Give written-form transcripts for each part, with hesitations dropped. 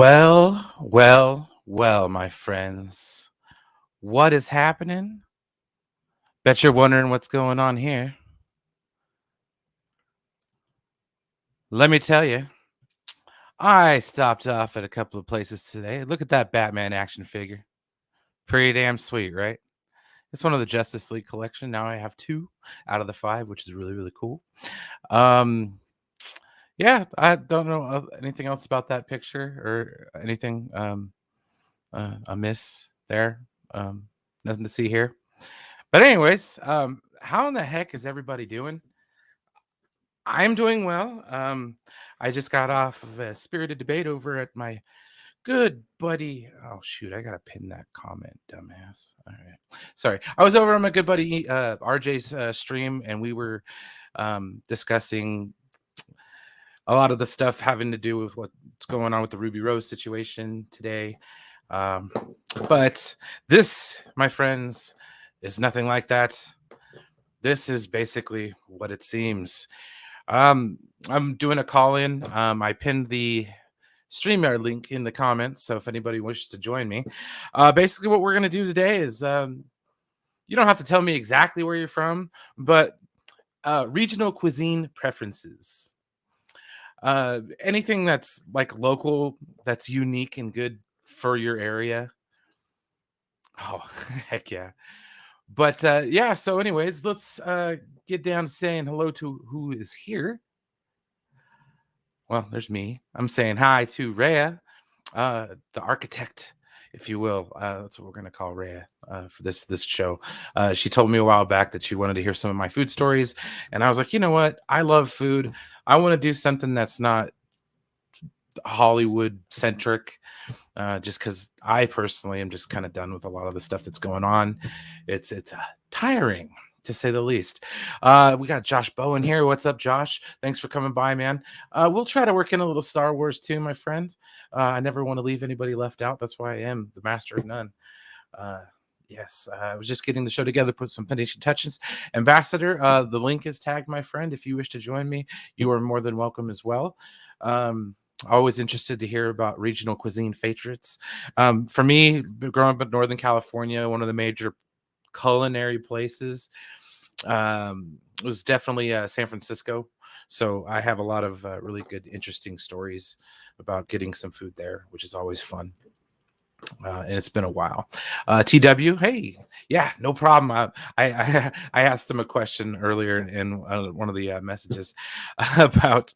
Well, my friends. What is happening? Bet you're wondering what's going on here. Let me tell you. I stopped off at a couple of places today. Look at that Batman action figure. Pretty damn sweet, right? It's one of the Justice League collection. Now I have 2 out of the 5, which is really, really cool. Um, yeah, I don't know anything else about that picture or anything amiss there. Nothing to see here. But anyways, how in the heck is everybody doing? I'm doing well. I just got off of a spirited debate over at my good buddy. Oh shoot, I gotta pin that comment, dumbass. All right, sorry. I was over on my good buddy RJ's stream, and we were discussing a lot of the stuff having to do with what's going on with the Ruby Rose situation today. Um, but this, my friends, is nothing like that. This is basically what it seems. I'm doing a call in. I pinned the StreamYard link in the comments, so if anybody wishes to join me, basically what we're gonna do today is you don't have to tell me exactly where you're from, but regional cuisine preferences. Anything that's like local, that's unique and good for your area. Oh, heck yeah. But yeah, so anyways, let's get down to saying hello to who is here. Well, there's me. I'm saying hi to Rhea, the architect, if you will. That's what we're gonna call Rhea for this show. She told me a while back that she wanted to hear some of my food stories, and I was like, you know what? I love food. I want to do something that's not Hollywood centric, just because I personally am just kind of done with a lot of the stuff that's going on. It's tiring, to say the least. We got Josh Bowen here. What's up, Josh? Thanks for coming by, man. We'll try to work in a little Star Wars too, my friend. I never want to leave anybody left out. That's why I am the master of none. Yes, I was just getting the show together, put some finishing touches. Ambassador, the link is tagged, my friend. If you wish to join me, you are more than welcome as well. Always interested to hear about regional cuisine favorites. For me, growing up in Northern California, one of the major culinary places was definitely San Francisco. So I have a lot of really good, interesting stories about getting some food there, which is always fun. And it's been a while. TW, hey, yeah, no problem. I asked him a question earlier in one of the messages about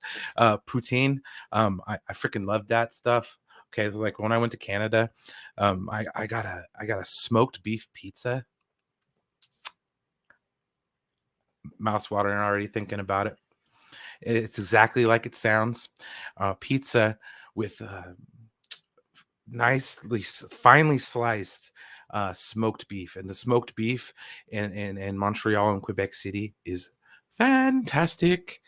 poutine. I freaking love that stuff. Okay, like when I went to Canada, I got a smoked beef pizza. Mouth's watering already thinking about it. It's exactly like it sounds. Pizza with finely sliced smoked beef, and the smoked beef in Montreal and Quebec City is fantastic.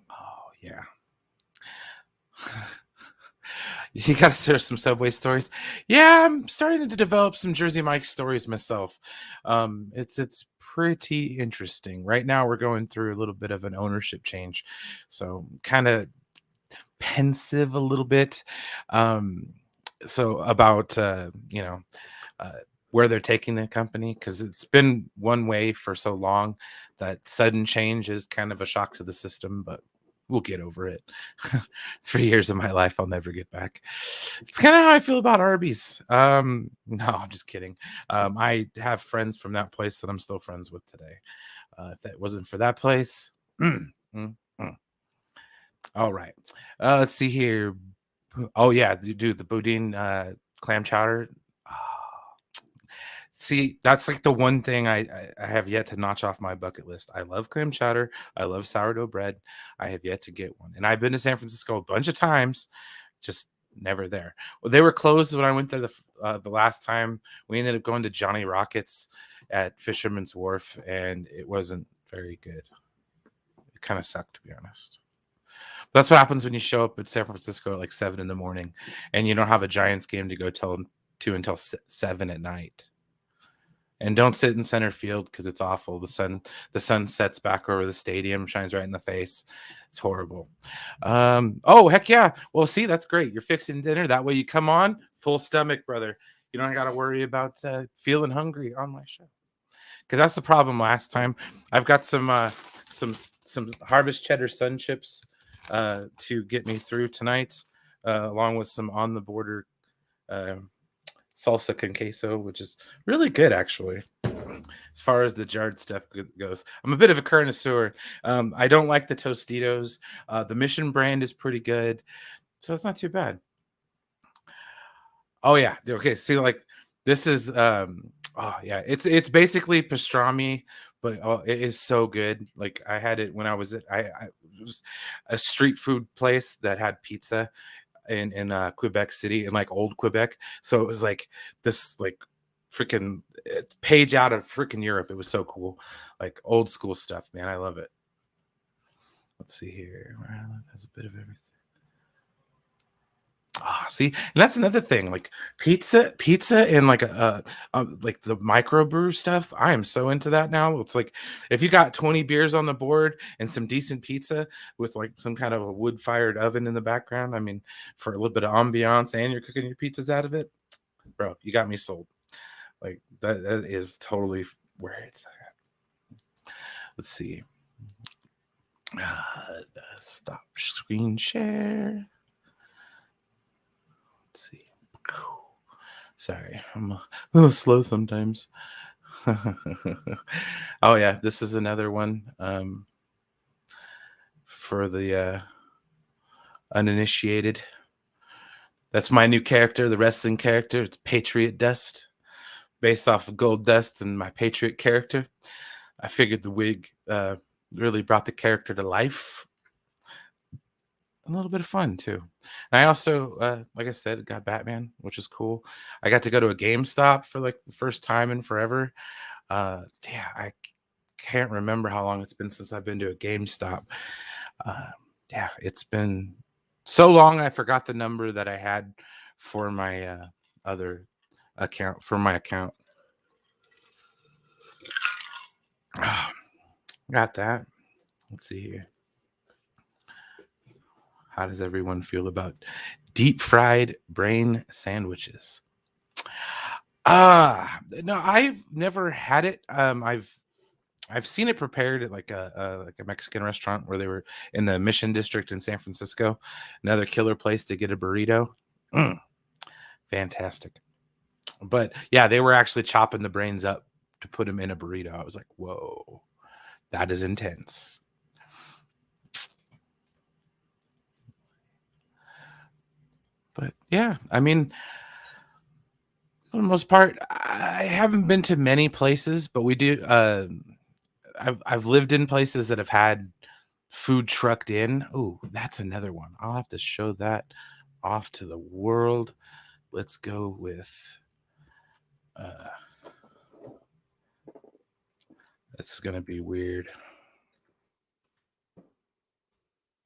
Oh yeah. You gotta share some Subway stories. Yeah, I'm starting to develop some Jersey Mike stories myself. It's pretty interesting. Right now we're going through a little bit of an ownership change, so kind of pensive a little bit. So about where they're taking the company, because it's been one way for so long that sudden change is kind of a shock to the system, but we'll get over it. 3 years of my life I'll never get back. It's kind of how I feel about Arby's. No, I'm just kidding. I have friends from that place that I'm still friends with today. If that wasn't for that place, mm, mm, mm. All right. Let's see here. Oh yeah, dude, the boudin clam chowder. Ah, see, that's like the one thing I have yet to notch off my bucket list. I love clam chowder. I love sourdough bread. I have yet to get one, and I've been to San Francisco a bunch of times, just never there. Well, they were closed when I went there the last time. We ended up going to Johnny Rockets at Fisherman's Wharf, and it wasn't very good. It kind of sucked, to be honest. That's what happens when you show up at San Francisco at like 7 in the morning and you don't have a Giants game to go to until 7 at night. And don't sit in center field because it's awful. The sun sets back over the stadium, shines right in the face. It's horrible. Oh, heck yeah. Well, see, that's great. You're fixing dinner. That way you come on full stomach, brother. You don't got to worry about feeling hungry on my show. Because that's the problem last time. I've got some Harvest Cheddar Sun Chips to get me through tonight, along with some on the border salsa con queso, which is really good actually. As far as the jarred stuff goes, I'm a bit of a connoisseur. I don't like the Tostitos. The Mission brand is pretty good, so it's not too bad. Oh yeah, okay. See, like this is oh yeah, it's basically pastrami, but it is so good. Like I had it when I was at it was a street food place that had pizza in Quebec City, in like old Quebec. So it was like this like freaking page out of freaking Europe. It was so cool, like old school stuff, man. I love it. Let's see here. Has a bit of everything. Ah, see, and that's another thing. Like pizza, and like like the microbrew stuff. I am so into that now. It's like if you got 20 beers on the board and some decent pizza with like some kind of a wood-fired oven in the background. I mean, for a little bit of ambiance, and you're cooking your pizzas out of it, bro. You got me sold. Like that is totally where it's at. Let's see. Stop screen share. Let's see. Sorry, I'm a little slow sometimes. Oh yeah, this is another one for the uninitiated. That's my new character, the wrestling character. It's Patriot Dust, based off of Gold Dust and my Patriot character. I figured the wig really brought the character to life. A little bit of fun too. And I also, like I said, got Batman, which is cool. I got to go to a GameStop for like the first time in forever. Yeah, I can't remember how long it's been since I've been to a GameStop. Yeah, it's been so long I forgot the number that I had for my other account, for my account. Got that. Let's see here. How does everyone feel about deep fried brain sandwiches? No, I've never had it. I've seen it prepared at like a Mexican restaurant where they were in the Mission District in San Francisco. Another killer place to get a burrito. Fantastic. But yeah, they were actually chopping the brains up to put them in a burrito. I was like, whoa, that is intense. But yeah, I mean, for the most part, I haven't been to many places, but we do. I've lived in places that have had food trucked in. Oh, that's another one. I'll have to show that off to the world. Let's go with. It's gonna be weird.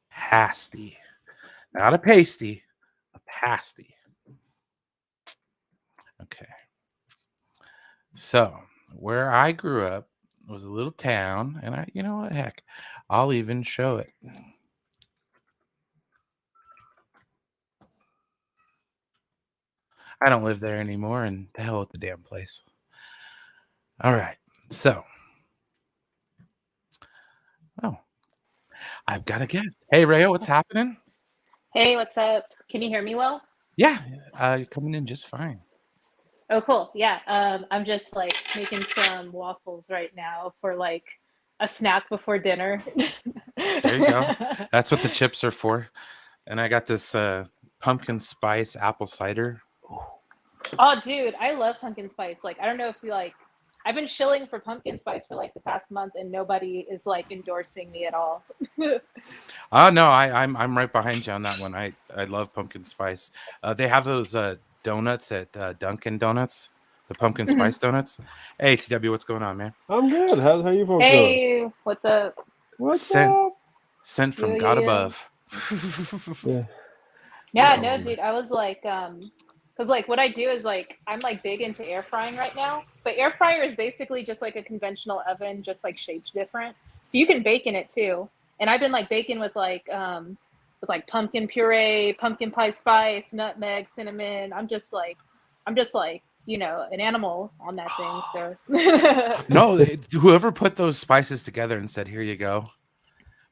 Pasty, not a pasty, a pasty. Okay. So where I grew up was a little town, and you know what? Heck, I'll even show it. I don't live there anymore, and the hell with the damn place. All right. So, oh, I've got a guest. Hey, Rayo, what's happening? Hey, what's up? Can you hear me well? Yeah, you're coming in just fine. Oh, cool. Yeah. I'm just like making some waffles right now for like a snack before dinner. There you go. That's what the chips are for. And I got this pumpkin spice apple cider. Oh, dude, I love pumpkin spice. Like, I don't know if you like, I've been shilling for pumpkin spice for like the past month, and nobody is like endorsing me at all. Oh no, I'm right behind you on that one. I love pumpkin spice. They have those donuts at Dunkin' Donuts, the pumpkin spice donuts. Hey TW, what's going on, man? I'm good. How you folks doing? Hey, what's up? What's Sent up? sent from God above. Yeah, no, dude, I was like, Because like what I do is like I'm like big into air frying right now, but air fryer is basically just like a conventional oven, just like shaped different. So you can bake in it too. And I've been like baking with like pumpkin puree, pumpkin pie spice, nutmeg, cinnamon. I'm just like an animal on that thing. So No, whoever put those spices together and said, "Here you go,"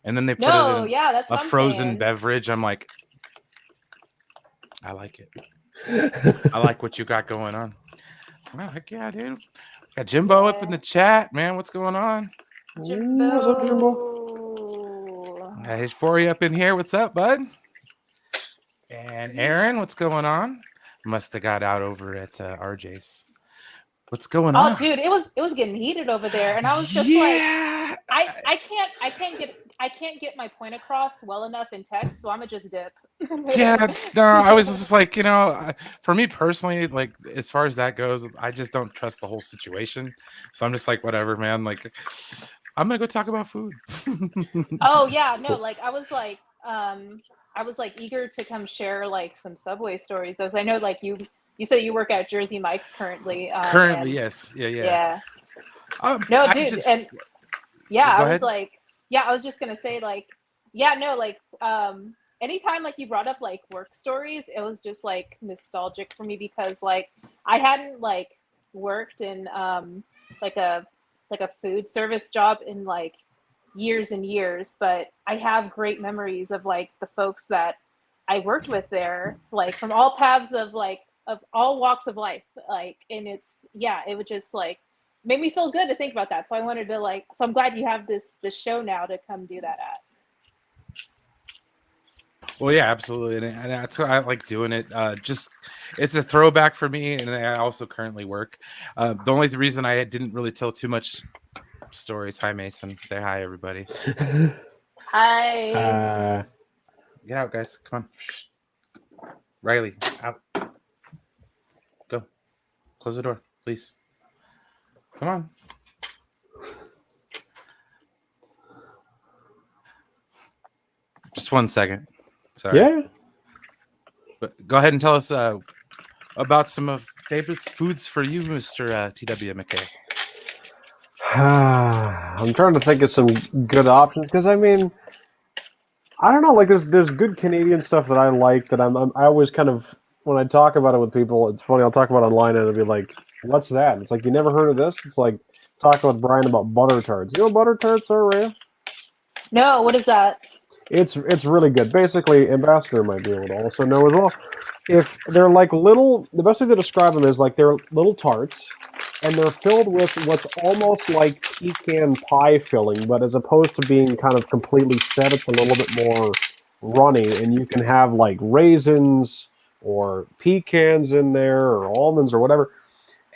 and then they put it no, in yeah, that's a what I'm frozen saying. beverage. I'm like, I like it. I like what you got going on. Oh, heck yeah, dude. Got Jimbo up in the chat, man. What's going on? What's up, Jimbo? Jimbo. Hey, Forey up in here. What's up, bud? And Aaron, what's going on? Must have got out over at RJ's. What's going Oh, on? dude, it was getting heated over there, and I was just like, I can't get my point across well enough in text, so I'm gonna just dip. Yeah, no, I was just like, for me personally, like as far as that goes, I just don't trust the whole situation. So I'm just like, whatever, man. Like, I'm gonna go talk about food. Oh yeah, no, like I was like eager to come share like some Subway stories. As I know, like you said you work at Jersey Mike's currently. Currently, And yes, yeah. yeah, no, I dude, just and yeah, go I was ahead. like, yeah, I was just gonna say like, yeah, no, like, anytime like you brought up like work stories, it was just like nostalgic for me because like I hadn't like worked in like a like a food service job in like years and years, but I have great memories of like the folks that I worked with there, like from all paths of like of all walks of life, like, and it's yeah, it would just like made me feel good to think about that. So I wanted to like, so I'm glad you have this show now to come do that at. Well, yeah, absolutely, and that's why I like doing it. Just it's a throwback for me, and I also currently work. The only reason I didn't really tell too much stories. Hi, Mason. Say hi, everybody. Hi. Get out, guys. Come on. Shh. Riley, out. Go. Close the door, please. Come on. Just 1 second. Sorry. Yeah. But go ahead and tell us about some of favorite foods for you, Mr. TW McKay. I'm trying to think of some good options because I mean, I don't know. Like, there's good Canadian stuff that I like that I always kind of when I talk about it with people, it's funny. I'll talk about it online and it'll be like, "What's that?" And it's like, "You never heard of this?" It's like talking with Brian about butter tarts. You know what butter tarts are, Rhea? No, what is that? It's really good. Basically, Ambassador might be able to also know as well. If they're like little, the best way to describe them is like they're little tarts, and they're filled with what's almost like pecan pie filling, but as opposed to being kind of completely set, it's a little bit more runny, and you can have like raisins or pecans in there or almonds or whatever,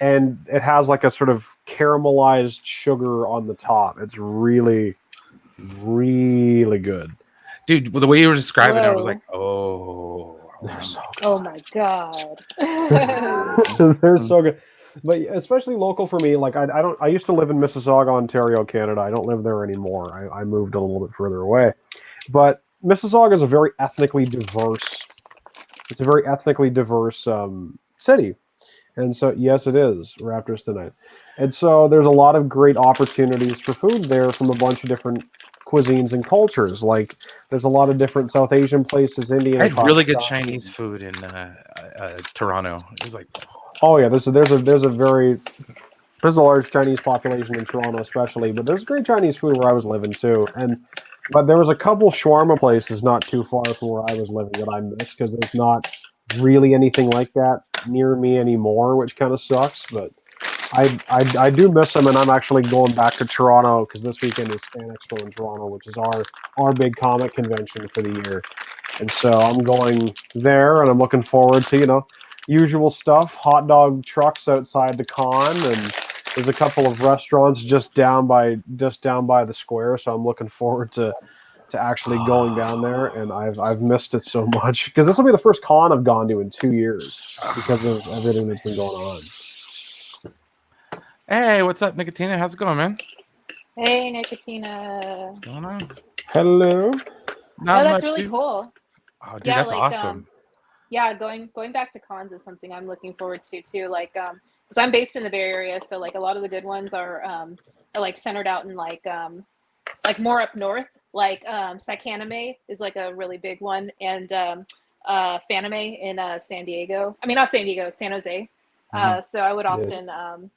and it has like a sort of caramelized sugar on the top. It's really, really good. Dude, well, the way you were describing it, I was like, Whoa. They're so good. Oh my god. They're so good. But especially local for me, like I used to live in Mississauga, Ontario, Canada. I don't live there anymore. I moved a little bit further away. But Mississauga is a very ethnically diverse. It's a very ethnically diverse city, and so yes, it is Raptors tonight. And so there's a lot of great opportunities for food there from a bunch of different cuisines and cultures. Like there's a lot of different South Asian places, Indian I and had really good Pakistani. Chinese food in Toronto. It was like, Oh yeah, there's a large Chinese population in Toronto, especially, but there's great Chinese food where I was living too. But there was a couple shawarma places not too far from where I was living that I missed because there's not really anything like that near me anymore, which kind of sucks. But I do miss them, and I'm actually going back to Toronto because this weekend is Fan Expo in Toronto, which is our big comic convention for the year. And so I'm going there, and I'm looking forward to usual stuff, hot dog trucks outside the con, and there's a couple of restaurants just down by the square. So I'm looking forward to actually going down there, and I've missed it so much because this will be the first con I've gone to in 2 years because of everything that's been going on. hey, what's up, Nicotina? How's it going, man? Hey, Nicotina. What's going on? Hello. Not No, much, that's really dude. cool. Oh, dude, Yeah, that's like awesome. yeah, going back to cons is something I'm looking forward to too. Like, because I'm based in the Bay Area, so like a lot of the good ones are like centered out in like more up north. Like Psychanime is like a really big one, and Fanime in San Diego. I mean, not San Diego, San Jose. So I would Yes. often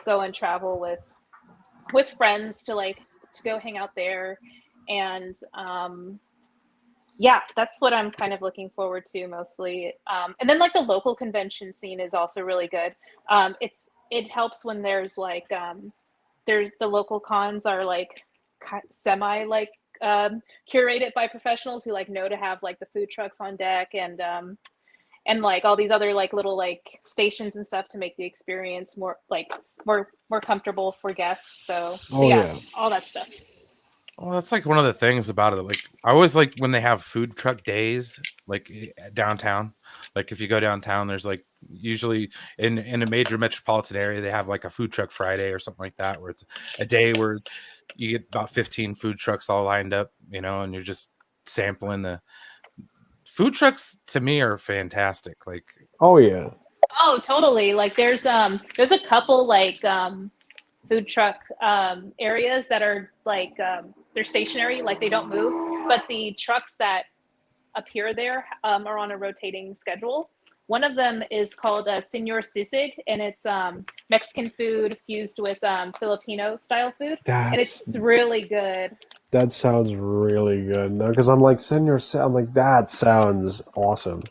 go and travel with friends to go hang out there, and yeah, that's what I'm kind of looking forward to mostly. And then like the local convention scene is also really good. It helps when there's the local cons are like semi like curated by professionals who like know to have like the food trucks on deck and like all these other like little like stations and stuff to make the experience more comfortable for guests. So Oh yeah, yeah. all that stuff. Well, that's like one of the things about it. Like, I always like when they have food truck days, like downtown. Like, if you go downtown, there's like usually in a major metropolitan area, they have like a food truck Friday or something like that, where it's a day where you get about 15 food trucks all lined up, and you're just sampling the food trucks. To me, are fantastic. Like, Oh yeah. Oh, totally. Like there's a couple like food truck areas that are like they're stationary, like they don't move, but the trucks that appear there are on a rotating schedule. One of them is called Senor Sisig, and it's Mexican food fused with Filipino style food, and it's really good. That sounds really good. No, because I'm like I'm like that sounds awesome.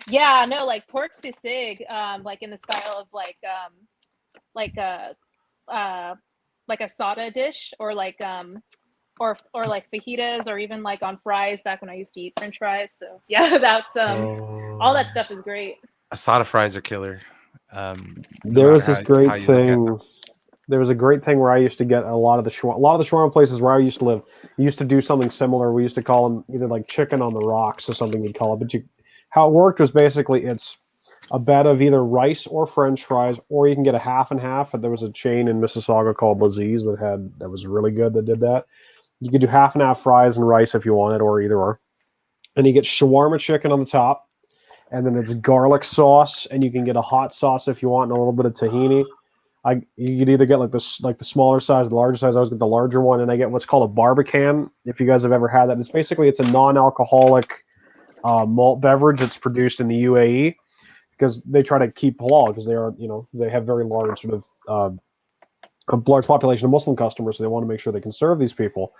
Yeah, no, like pork sisig, like in the style of like a uh, like a sada dish, or or like fajitas, or even like on fries back when I used to eat French fries. So yeah, that's all that stuff is great. asada fries are killer. No There matter was this how great you look at them. thing. There was a great thing where I used to get a lot of the shawarma places where I used to live. Used to do something similar. We used to call them either like chicken on the rocks or something we'd call it. But how it worked was basically it's a bed of either rice or French fries, or you can get a half and half. And there was a chain in Mississauga called Laziz that was really good that did that. You could do half and half fries and rice if you wanted, or either or. And you get shawarma chicken on the top, and then it's garlic sauce, and you can get a hot sauce if you want, and a little bit of tahini. You could either get like the smaller size, the larger size. I always get the larger one, and I get what's called a Barbican. If you guys have ever had that, it's a non-alcoholic malt beverage that's produced in the UAE because they try to keep halal because they have very large sort of a large population of Muslim customers, so they want to make sure they can serve these people,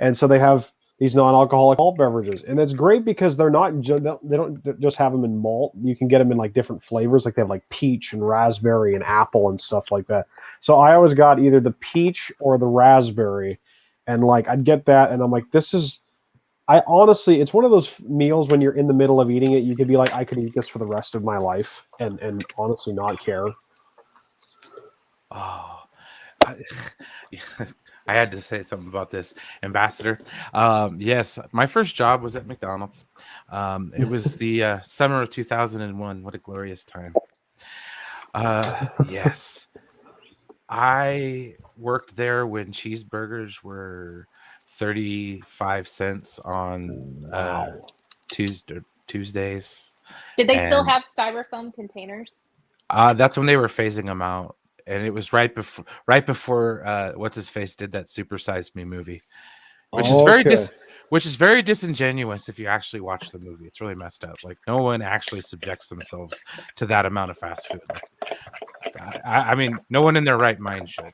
and so they have these non-alcoholic malt beverages, and it's great because they don't just have them in malt. You can get them in like different flavors, like they have like peach and raspberry and apple and stuff like that. So I always got either the peach or the raspberry, and like I'd get that, and I'm like, I honestly, it's one of those meals when you're in the middle of eating it, you could be like, I could eat this for the rest of my life, and honestly not care. Oh, I, I had to say something about this, Ambassador. Yes, my first job was at McDonald's. It was the summer of 2001. What a glorious time. Yes, I worked there when cheeseburgers were 35 cents on Wow. Tuesdays, Did they still and have styrofoam containers? that's when they were phasing them out. And it was right before what's his face did that Super Size Me movie, which is Okay. which is very disingenuous if you actually watch the movie. It's really messed up. Like, no one actually subjects themselves to that amount of fast food. Like, I mean, no one in their right mind should.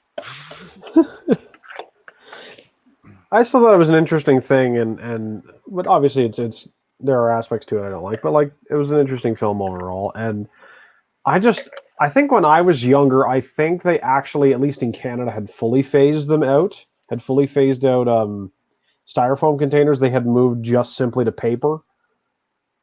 I still thought it was an interesting thing, but obviously it's there are aspects to it I don't like, but like it was an interesting film overall, and I just I think when I was younger, I think they actually, at least in Canada, had fully phased them out, had fully phased out styrofoam containers. They had moved just simply to paper.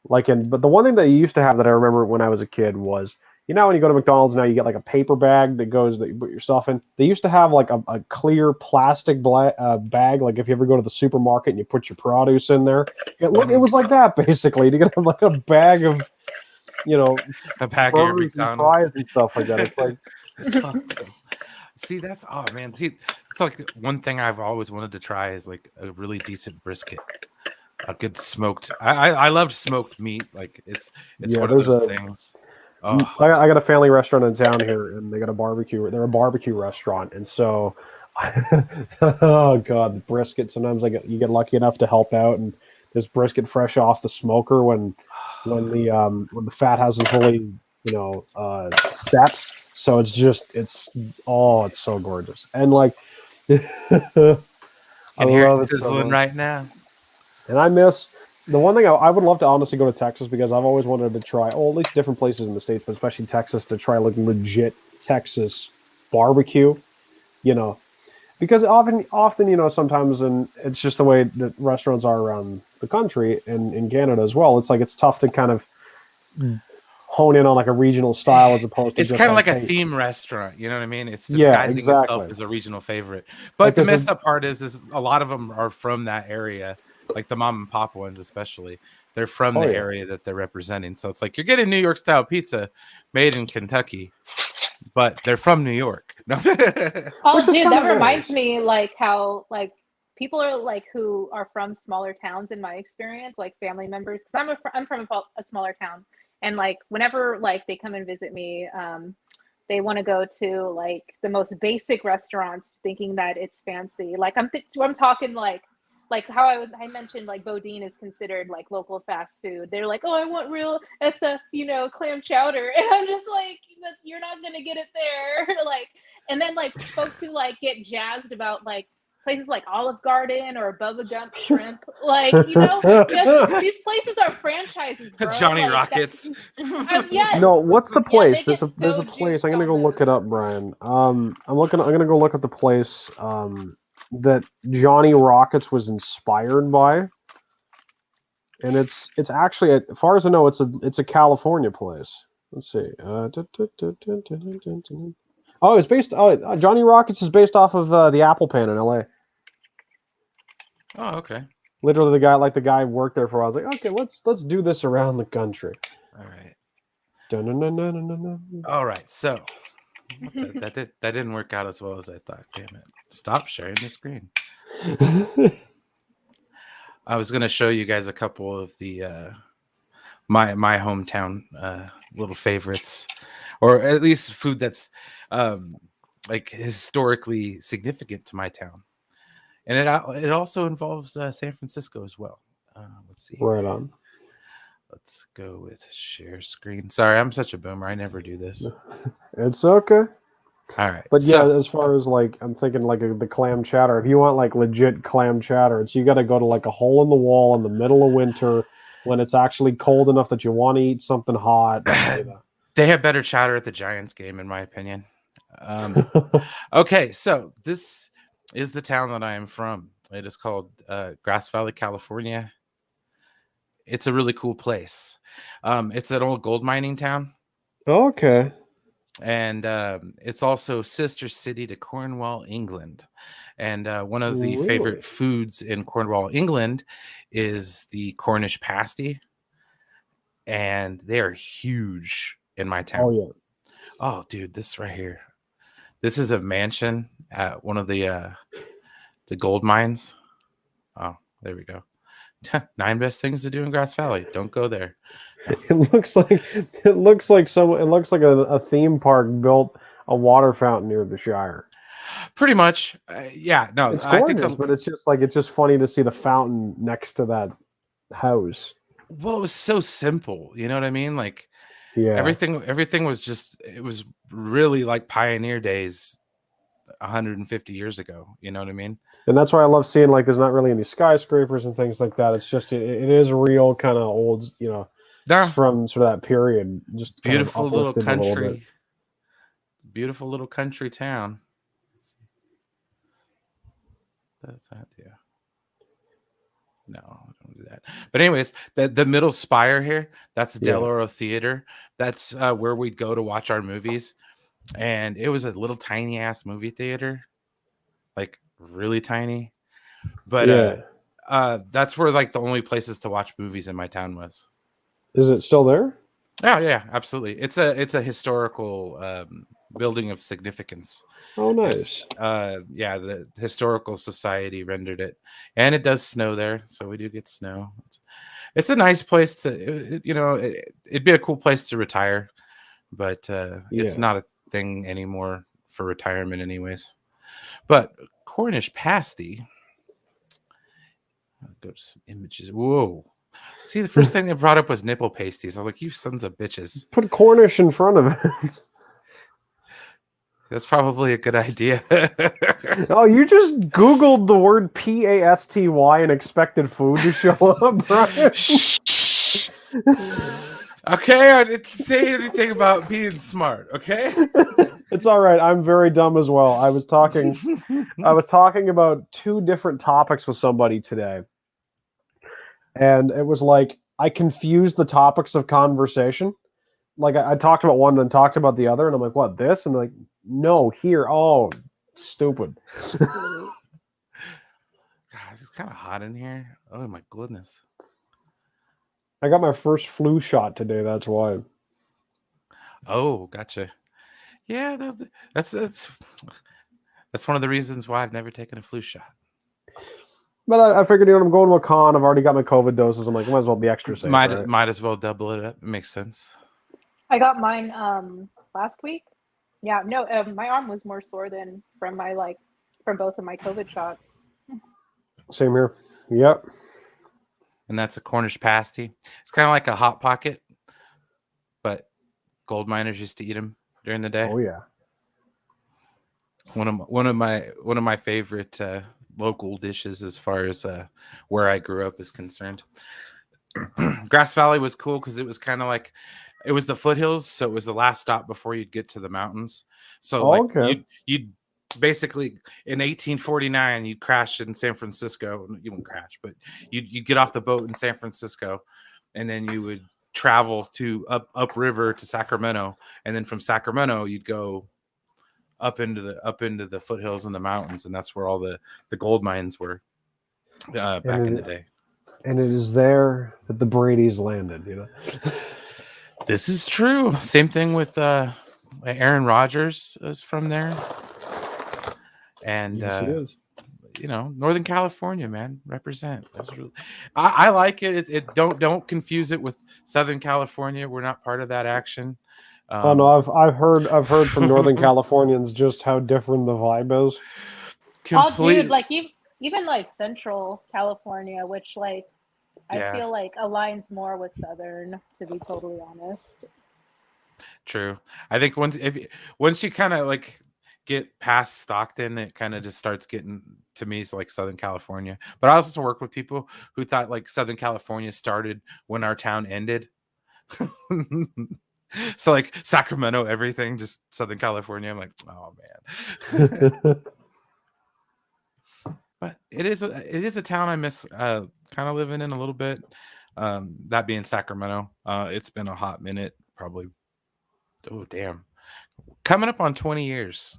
But the one thing that you used to have that I remember when I was a kid was, when you go to McDonald's now, you get like a paper bag that you put your stuff in. They used to have like a clear plastic bag, like if you ever go to the supermarket and you put your produce in there. It was like that basically. You get like a bag of, A bag of your burgers and McDonald's. fries and stuff like that. It's like, That's awesome. See, oh man, it's like one thing I've always wanted to try is like a really decent brisket. A good smoked. I love smoked meat. Like it's Yeah, one of there's those a. things. Oh, I got a family restaurant in town here, and they got a barbecue. They're a barbecue restaurant, and so, oh god, the brisket. Sometimes you get lucky enough to help out, and there's brisket fresh off the smoker when the fat hasn't fully set. So it's so gorgeous, and like I can hear it love it so sizzling much. right now. And I miss the one thing I would love to honestly go to Texas because I've always wanted to try, at least different places in the States, but especially Texas, to try like legit Texas barbecue, you know, because often, sometimes, and it's just the way that restaurants are around the country and in Canada as well. It's like, it's tough to kind of hone in on like a regional style as opposed to It's just kind of like, like a hey, theme restaurant. You know what I mean? It's yeah, disguising itself exactly. as a regional favorite. Like But the there's a, messed up part is a lot of them are from that area, like the mom and pop ones, especially. They're from oh the yeah. area that they're representing. So it's like you're getting New York style pizza made in Kentucky, but they're from New York. No. Oh, Which is dude, kind that of reminds nice. me like how like people are like who are from smaller towns in my experience, like family members. Because I'm from a smaller town, and like whenever like they come and visit me, they want to go to like the most basic restaurants, thinking that it's fancy. Like I'm talking like how I mentioned like Bodine is considered like local fast food. They're like, oh, I want real SF, clam chowder, and I'm just like, you're not gonna get it there, like. And then like folks who like get jazzed about like places like Olive Garden or Bubba Gump Shrimp, like just these places are franchises, bro. Johnny Like that. Rockets. Yes, No, what's the yeah, they place? get There's a so place. I'm juiced gonna on go look those. it up, Brian. I'm gonna go look at the place that Johnny Rockets was inspired by, and it's actually, as far as I know, it's a California place. Let's see. Oh, it's based. Oh, Johnny Rockets is based off of the Apple Pan in L.A. Oh, okay. Literally, the guy worked there for a while. I was like, okay, let's do this around the country. All right. Dun-dun-dun-dun-dun-dun. All right. So that didn't work out as well as I thought. Damn it. Stop sharing the screen. I was gonna show you guys a couple of the my hometown little favorites, or at least food that's like historically significant to my town, and it also involves San Francisco as well. Let's see here. Right on. Let's go with share screen. Sorry, I'm such a boomer. I never do this. It's okay. All right, But yeah, so as far as like, I'm thinking like the clam chowder. If you want like legit clam chowder, you got to go to like a hole in the wall in the middle of winter when it's actually cold enough that you want to eat something hot. I'll tell you they have better chowder at the Giants game, in my opinion. that. Okay, so this is the town that I am from. It is called Grass Valley, California. It's a really cool place. It's an old gold mining town, Okay. and it's also sister city to Cornwall, England. And one of the Really? favorite foods in Cornwall, England, is the Cornish pasty, and they are huge in my Oh town. yeah. Oh, dude, this right here. This is a mansion at one of the gold mines. Oh, there we go. 9 best things to do in Grass Valley. Don't go there. No. It looks like a theme park built a water fountain near the Shire. Pretty much. Yeah, no, It's I think gorgeous, but it's just funny to see the fountain next to that house. well, it was so simple. You know what I mean? Like Yeah. everything was just, it was really like pioneer days 150 years ago. You know what I mean? And that's why I love seeing like there's not really any skyscrapers and things like that. It's just it is real kind of old, No, from sort of that period, just kind of beautiful little uplifted a little bit. country, beautiful little country town. That's that, yeah. No, don't do that. But anyways, the middle spire here, that's the Yeah. Deloro Theater. That's where we'd go to watch our movies. And it was a little tiny ass movie theater, like really tiny. But Yeah. that's where like the only places to watch movies in my town was. Is it still there? Oh yeah, absolutely. It's a historical building of significance. Oh, nice. Yeah, the historical society rendered it, and it does snow there, so we do get snow. It's a nice place to, it'd be a cool place to retire, but it's Yeah. not a thing anymore for retirement, anyways. But Cornish pasty. I'll go to some images. Whoa. See, the first thing they brought up was nipple pasties. I was like, you sons of bitches. Put Cornish in front of it. That's probably a good idea. Oh, you just Googled the word pasty and expected food to show up, Brian? Okay, I didn't say anything about being smart, okay? It's all right. I'm very dumb as well. I was talking about two different topics with somebody today. And it was like I confused the topics of conversation. Like I talked about one and then talked about the other, and I'm like, what, this? And they're like, no, here. Oh, stupid. God, it's kind of hot in here. Oh my goodness. I got my first flu shot today, that's why. Oh, gotcha. Yeah, that's one of the reasons why I've never taken a flu shot. But I figured, I'm going to a con. I've already got my COVID doses. I'm like, might as well be extra safe. Might as well double it up. It makes sense. I got mine last week. Yeah, no, my arm was more sore than from both of my COVID shots. Same here. Yep. And that's a Cornish pasty. It's kind of like a hot pocket, but gold miners used to eat them during the day. Oh yeah. One of my favorite local dishes as far as where I grew up is concerned. Grass Valley was cool because it was kind of like it was the foothills, so it was the last stop before you'd get to the mountains. So okay. you'd basically in 1849 you'd crash in San Francisco. You wouldn't crash, but you'd get off the boat in San Francisco, and then you would travel to upriver to Sacramento, and then from Sacramento you'd go up into the foothills and the mountains, and that's where all the gold mines were back in the day. And it is there that the Brady's landed, This is true. Same thing with Aaron Rodgers is from there. And yes, it is. Northern California, man, represent. I like it. It don't confuse it with Southern California. We're not part of that action. Oh no, I've heard from Northern Californians just how different the vibe is. Oh, dude, even like Central California, which I feel like aligns more with Southern, to be totally honest. True. I think once you kind of get past Stockton, it kind of just starts getting to me like Southern California. But I also work with people who thought Southern California started when our town ended. So Sacramento, everything, just Southern California. I'm like, oh man. But it is a town I miss kind of living in a little bit. That being Sacramento. It's been a hot minute, probably. Oh damn. Coming up on 20 years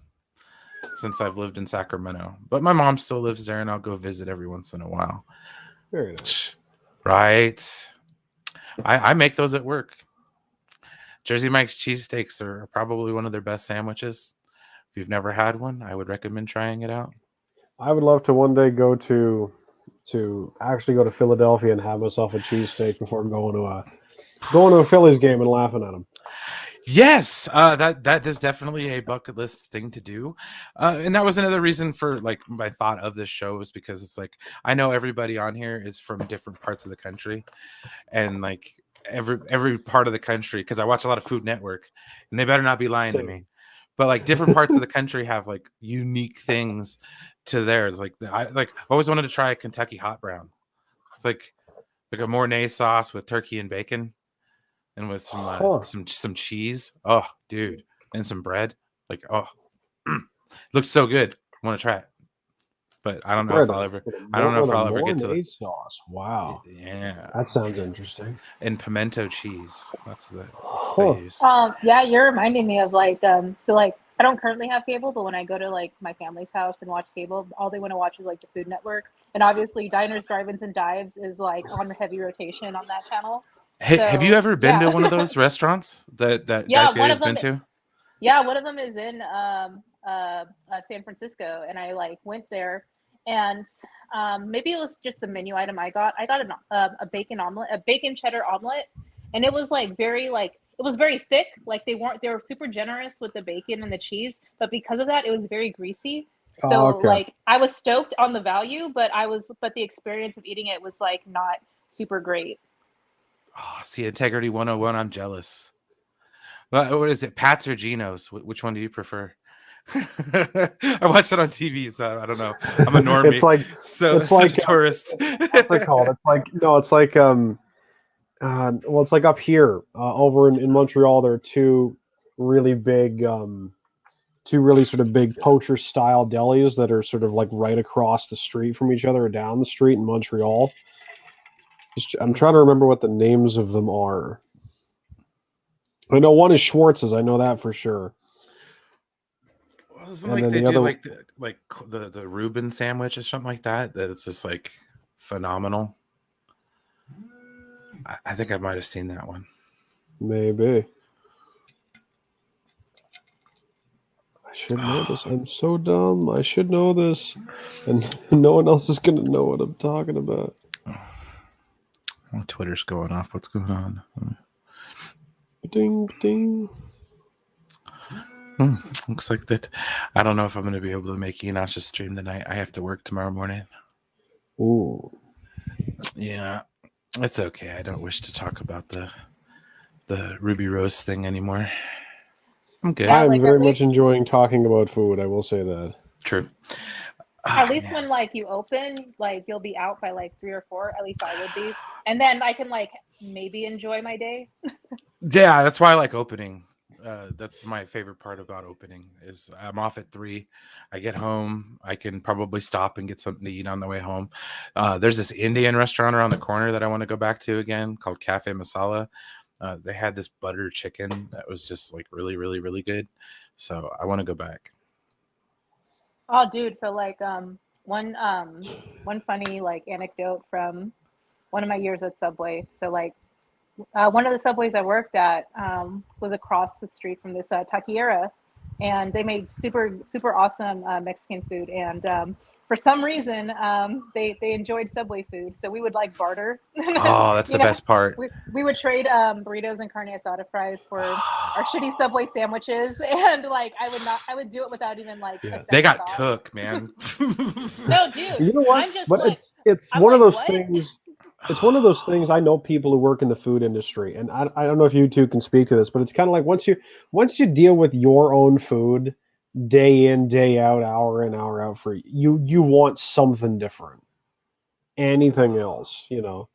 since I've lived in Sacramento. But my mom still lives there, and I'll go visit every once in a while. Very nice. Right. I make those at work. Jersey Mike's cheesesteaks are probably one of their best sandwiches. If you've never had one, I would recommend trying it out. I would love to one day go to Philadelphia and have myself a cheesesteak before going to a Phillies game and laughing at them. Yes, that is definitely a bucket list thing to do, and that was another reason for my thought of this show is because it's I know everybody on here is from different parts of the country, and every part of the country, because I watch a lot of Food Network, and they better not be lying to me, but different parts of the country have unique things to theirs. I always wanted to try a Kentucky hot brown. It's like a Mornay sauce with turkey and bacon. And with some cheese, oh dude, and some bread, looks so good. I want to try it, but I don't know if I'll ever. I don't know if I'll ever get to the sauce. Wow, yeah, that sounds interesting. And pimento cheese. That's what they use. Yeah, you're reminding me of I don't currently have cable, but when I go to my family's house and watch cable, all they want to watch is the Food Network, and obviously Diners, Drive-ins, and Dives is on heavy rotation on that channel. Hey, have you ever been to one of those restaurants that Guy Fieri's been to? Yeah, one of them is in San Francisco, and I like went there, and maybe it was just the menu item I got. I got a bacon omelet, a bacon cheddar omelet, and it was like it was very thick. Like they were super generous with the bacon and the cheese, but because of that, it was very greasy. Oh, So okay. like I was stoked on the value, but the experience of eating it was like not super great. Oh, see, Integrity 101. I'm jealous. What is it? Pat's or Geno's? Which one do you prefer? I watch it on TV, so I don't know. I'm a normie, It's like so it's such like a tourist. what's it called? It's like no, it's like well, it's like up here over in Montreal. There are really big, two really sort of big kosher style delis that are sort of like right across the street from each other or down the street in Montreal. I'm trying to remember what the names of them are. I know one is Schwartz's. I know that for sure. Well, isn't And like then they the do other, like the Reuben sandwich or something like that? That it's just like phenomenal. I think I might have seen that one. maybe. I should know this. I'm so dumb. I should know this. And no one else is going to know what I'm talking about. Oh, Twitter's going off. What's going on? Ding, ding. Looks like that. I don't know if I'm going to be able to make Enosh's stream tonight. I have to work tomorrow morning. Ooh. Yeah, it's okay. I don't wish to talk about the Ruby Rose thing anymore. I'm good. Yeah, I'm like very much enjoying talking about food. I will say that. True. at least when like you open, like you'll be out by like 3 or 4. At least I would be, and then I can like maybe enjoy my day. Yeah, that's why I like opening. That's my favorite part about opening is I'm off at 3. I get home. I can probably stop and get something to eat on the way home. There's this Indian restaurant around the corner that I want to go back to again called Cafe Masala. They had this butter chicken that was just like really, really, really good. So I want to go back. Oh, dude. So like one funny like anecdote from one of my years at Subway. So like one of the Subways I worked at was across the street from this taqueria, and they made super awesome Mexican food. And for some reason, they enjoyed Subway food, so we would like barter. Oh, that's the best part. We would trade burritos and carne asada fries for our shitty Subway sandwiches, and like I would do it without even like. Yeah. They got thought. took, man. No, dude. You know what? I'm just But like, it's I'm one of like, those what? things. It's one of those things. I know people who work in the food industry, and I don't know if you two can speak to this, but it's kind of like once you deal with your own food day in, day out, hour in, hour out for you want something different. Anything else, you know.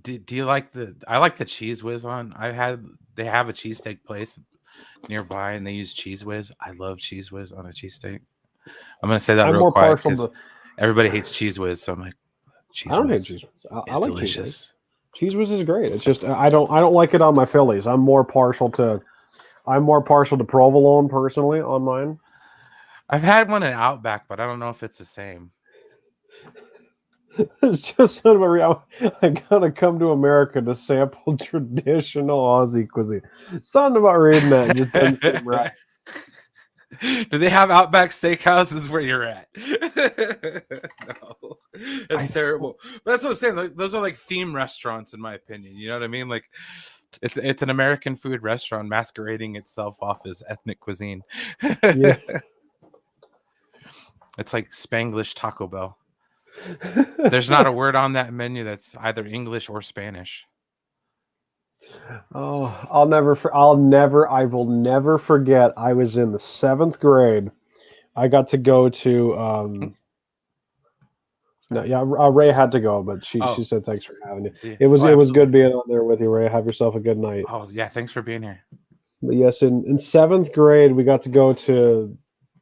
Do you like I like the Cheese Whiz on. They have a cheesesteak place nearby and they use Cheese Whiz. I love Cheese Whiz on a cheesesteak. I'm gonna say that I'm real more quiet partial because to. everybody hates Cheese Whiz, so I'm like, Cheese I don't hate Whiz Cheese Whiz. I is like Cheese Whiz. delicious. Cheese Whiz is great. It's just I don't like it on my Phillies. I'm more partial to provolone personally on mine. I've had one at Outback, but I don't know if it's the same. It's just sort of a real. I gotta come to America to sample traditional Aussie cuisine. Something about reading that just doesn't seem right. Do they have Outback Steakhouses where you're at? No, it's terrible. But that's what I'm saying. Like, those are like theme restaurants, in my opinion. You know what I mean? Like, it's an American food restaurant masquerading itself off as ethnic cuisine. Yeah. It's like Spanglish Taco Bell. There's not a word on that menu that's either English or Spanish. Oh, I will never forget. I was in the 7th grade. I got to go to. No, yeah, Ray had to go, but she said thanks for having me. It was good being on there with you, Ray. Have yourself a good night. Oh yeah, thanks for being here. But yes, in 7th grade, we got to go to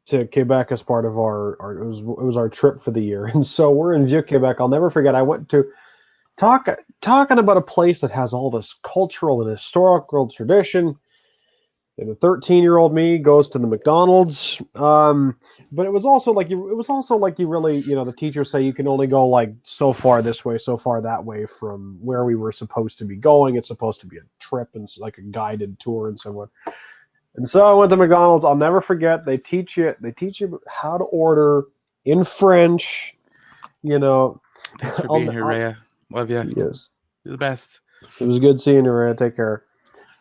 Quebec as part of our it was our trip for the year, and so we're in Vieux Quebec. I'll never forget. I went to talking about a place that has all this cultural and historical tradition. And the 13-year-old me goes to the McDonald's. But it was also like you really, you know, the teachers say you can only go like so far this way, so far that way from where we were supposed to be going. It's supposed to be a trip and like a guided tour and so on. And so I went to McDonald's. I'll never forget. They teach you how to order in French. You know, Thanks for being here, Rhea. Love you. yes, You're the best. it was good seeing you, Rhea. Take care.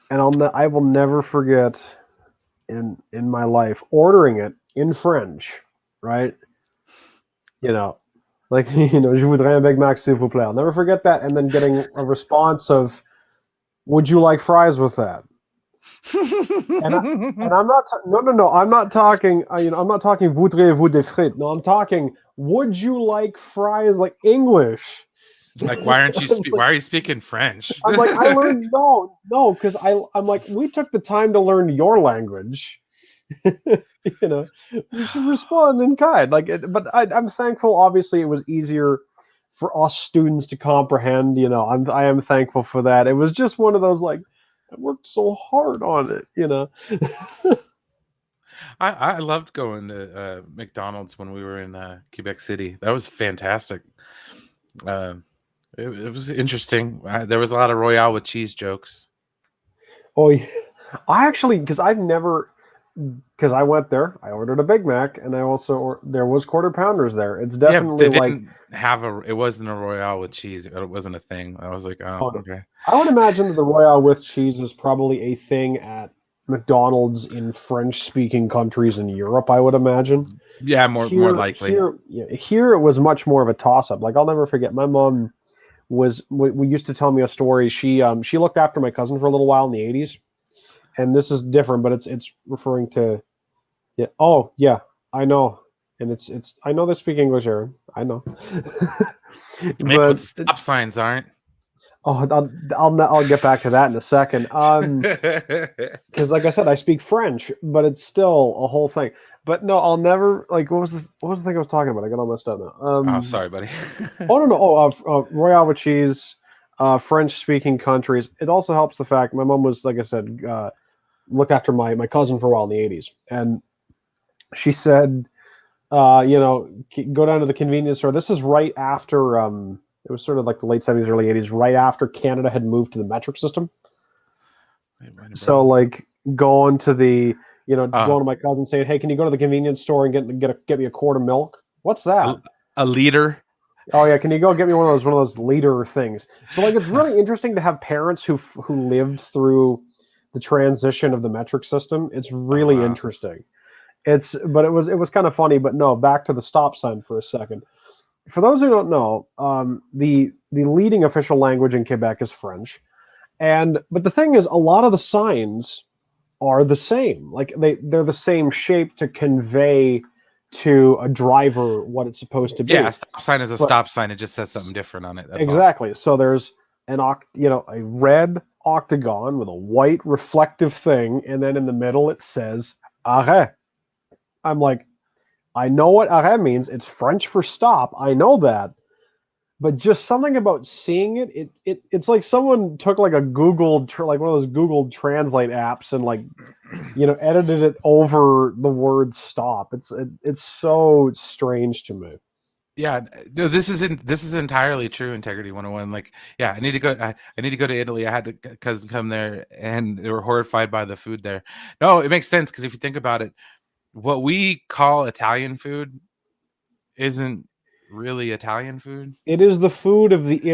And I will never forget in my life ordering it in French, right? You know, like je voudrais un Big Mac s'il vous plaît. I'll never forget that, and then getting a response of, "Would you like fries with that?" And I'm not no, I'm not talking I'm not talking voudriez-vous des frites. No, I'm talking would you like fries, like English. Like, why aren't you why are you speaking French? I'm like, I learned no, because I'm like, we took the time to learn your language. You should respond in kind. But I'm thankful. Obviously, it was easier for us students to comprehend. I am thankful for that. It was just one of those, like, I worked so hard on it. I loved going to McDonald's when we were in Quebec City. That was fantastic. It was interesting. There was a lot of Royale with cheese jokes. Oh, yeah. I actually, because I went there, I ordered a Big Mac, and there was quarter pounders there. It's definitely they like, didn't have it wasn't a Royale with cheese. It wasn't a thing. I was like, oh, okay. I would imagine that the Royale with cheese is probably a thing at McDonald's in French-speaking countries in Europe. I would imagine. Yeah, more likely. Here it was much more of a toss-up. Like, I'll never forget, my mom we used to tell me a story. She looked after my cousin for a little while in the 80s, and this is different, but it's referring to, yeah. Oh yeah, I know, and it's I know they speak English, Aaron. I know. Maybe what the stop signs aren't. Oh, I'll get back to that in a second. Because like I said, I speak French, but it's still a whole thing. But no, I'll never, like, what was the thing I was talking about? I got all messed up now. Oh, sorry, buddy. Oh no. Oh, Royale with cheese, French-speaking countries. It also helps the fact my mom was, like I said, looked after my cousin for a while in the 80s, and she said, go down to the convenience store. This is right after it was sort of like the late 70s, early 80s, right after Canada had moved to the metric system. So, like, going to going to my cousin saying, "Hey, can you go to the convenience store and get me a quart of milk?" What's that? A liter. Oh yeah, can you go get me one of those liter things? So, like, it's really interesting to have parents who lived through the transition of the metric system. It's really interesting. But it was kind of funny. But no, back to the stop sign for a second. For those who don't know, the leading official language in Quebec is French, but the thing is, a lot of the signs are the same. Like, they're the same shape to convey to a driver what it's supposed to be. Yeah, a stop sign is a stop sign. It just says something different on it. That's exactly. All. So there's a red octagon with a white reflective thing, and then in the middle it says arrêt. I'm like, I know what arrêt means. It's French for stop. I know that. But just something about seeing it's like someone took like a Google, like one of those Google Translate apps, and, like, edited it over the word stop. It's so strange to me. Yeah, no, this is entirely true. Integrity 101. Like, yeah, I need to go to Italy. I had a cousin come there, and they were horrified by the food there. No, it makes sense, because if you think about it, what we call Italian food isn't really Italian food. It is the food of it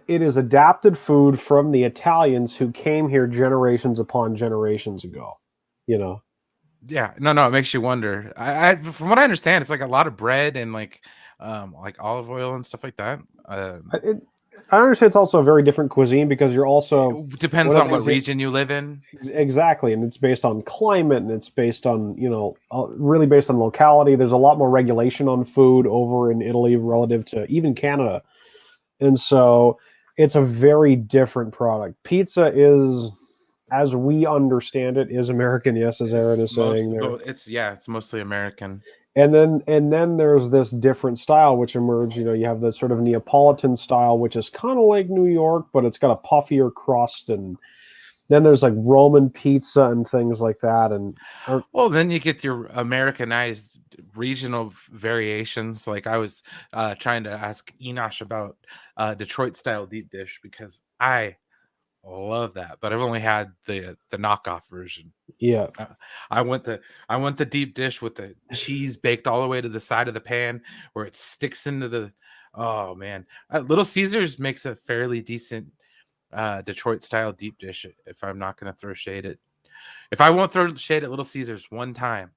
is adapted food from the Italians who came here generations upon generations ago. Yeah, no, it makes you wonder. From what I understand, it's like a lot of bread and like olive oil and stuff like that. I understand it's also a very different cuisine, because you're also, it depends on what region you live in. Exactly, and it's based on climate, and it's based on really based on locality. There's a lot more regulation on food over in Italy relative to even Canada, and so it's a very different product. Pizza is, as we understand it, is American. Yes, as Aaron is saying there. It's mostly American. And then there's this different style which emerged. You have the sort of Neapolitan style, which is kind of like New York, but it's got a puffier crust. And then there's like Roman pizza and things like that. Well, then you get your Americanized regional variations. Like, I was trying to ask Enosh about Detroit style deep dish, because I Love that, but I've only had the knockoff version. Yeah. I want the deep dish with the cheese baked all the way to the side of the pan where it sticks into the. Oh man, Little Caesars makes a fairly decent Detroit style deep dish. If I'm not going to throw shade at, if I won't throw shade at Little Caesars one time,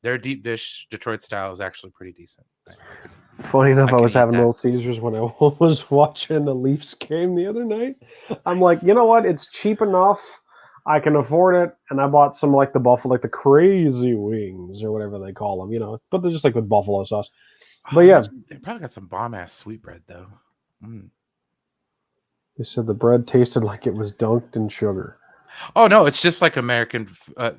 their deep dish Detroit style is actually pretty decent. Funny enough, I was eat having that. Little Caesars when I was watching the Leafs game the other night. I'm like, Nice. you know what? It's cheap enough. I can afford it, and I bought some like the buffalo, like the crazy wings or whatever they call them, you know. But they're just like with buffalo sauce. But yeah, They probably got some bomb ass sweetbread though. Mm. they said the bread tasted like it was dunked in sugar. Oh no, it's just like American,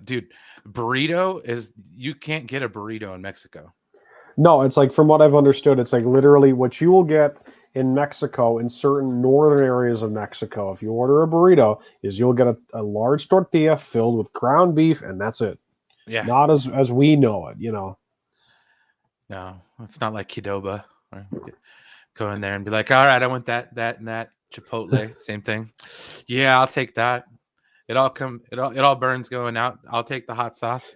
dude. Burrito is, you can't get a burrito in Mexico. No, it's like from what I've understood, it's like literally what you will get in Mexico, in certain northern areas of Mexico. If you order a burrito, is you'll get a large tortilla filled with ground beef, and that's it. Yeah, Not as we know it, you know. no, it's not like Qdoba. Or go in there and be like, all right, I want that, and that Chipotle, same thing. Yeah, I'll take that. It all burns going out. I'll take the hot sauce.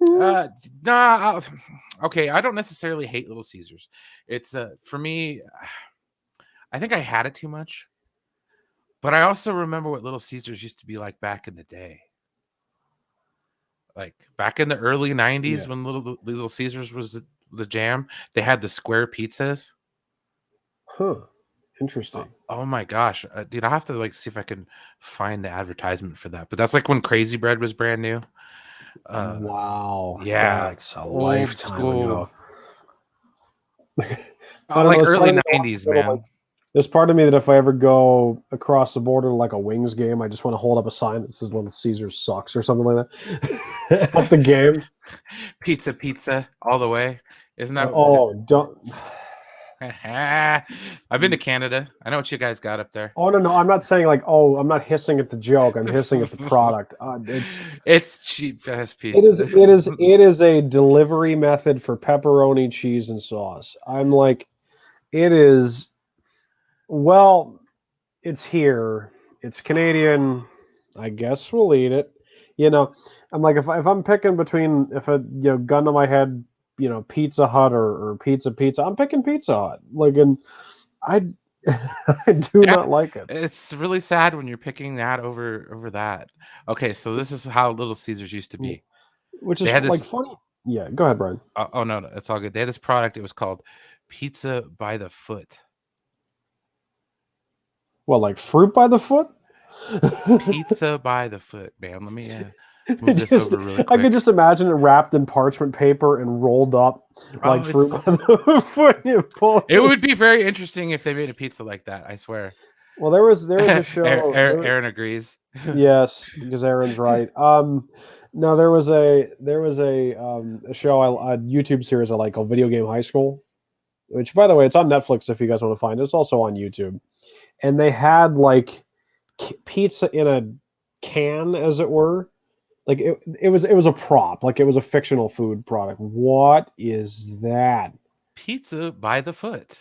Nah, okay. I don't necessarily hate Little Caesars. It's for me. I think I had it too much, but I also remember what Little Caesars used to be like back in the day. Like back in the early '90s, Yeah. when Little Caesars was the jam. They had the square pizzas. Huh. Interesting. Oh my gosh, dude! I have to like see if I can find the advertisement for that. But that's like when Crazy Bread was brand new. Wow. Yeah, That's a old lifetime school. ago. I don't Like know. There's part early of me that wants '90s, to go to, like, man. there's part of me that if I ever go across the border to like a Wings game, I just want to hold up a sign that says Little Caesars sucks or something like that at the game. Pizza, all the way. Isn't that? Oh, don't. I've been to Canada. I know what you guys got up there. Oh no, I'm not saying like, oh, I'm not hissing at the joke. I'm hissing at the product. It's cheap ass It is pizza. it is a delivery method for pepperoni, cheese, and sauce. I'm like, it is. Well, it's here. It's Canadian. I guess we'll eat it. You know, I'm like, if I'm picking between, if a gun to my head, Pizza Hut or Pizza, I'm picking Pizza Hut. Like, and I I do Yeah, not like it. it's really sad when you're picking that over that. Okay, so this is how Little Caesars used to be. Which They is had this. like funny. Yeah, go ahead, Brian. Oh no, it's all good. They had this product. It was called Pizza by the Foot. Well, like fruit by the foot. Pizza by the Foot, man. Let me move this Just, over really I could quick. just imagine it wrapped in parchment paper and rolled up like Oh, fruit by the foot. You pull it would be very interesting if they made a pizza like that. I swear. Well, there was a show. Aaron agrees. Yes, because Aaron's right. No, there was a show, a YouTube series I like called Video Game High School, which, by the way, it's on Netflix if you guys want to find it. It's also on YouTube, and they had like pizza in a can, as it were. Like it was a prop, like it was a fictional food product. What is that? Pizza by the Foot.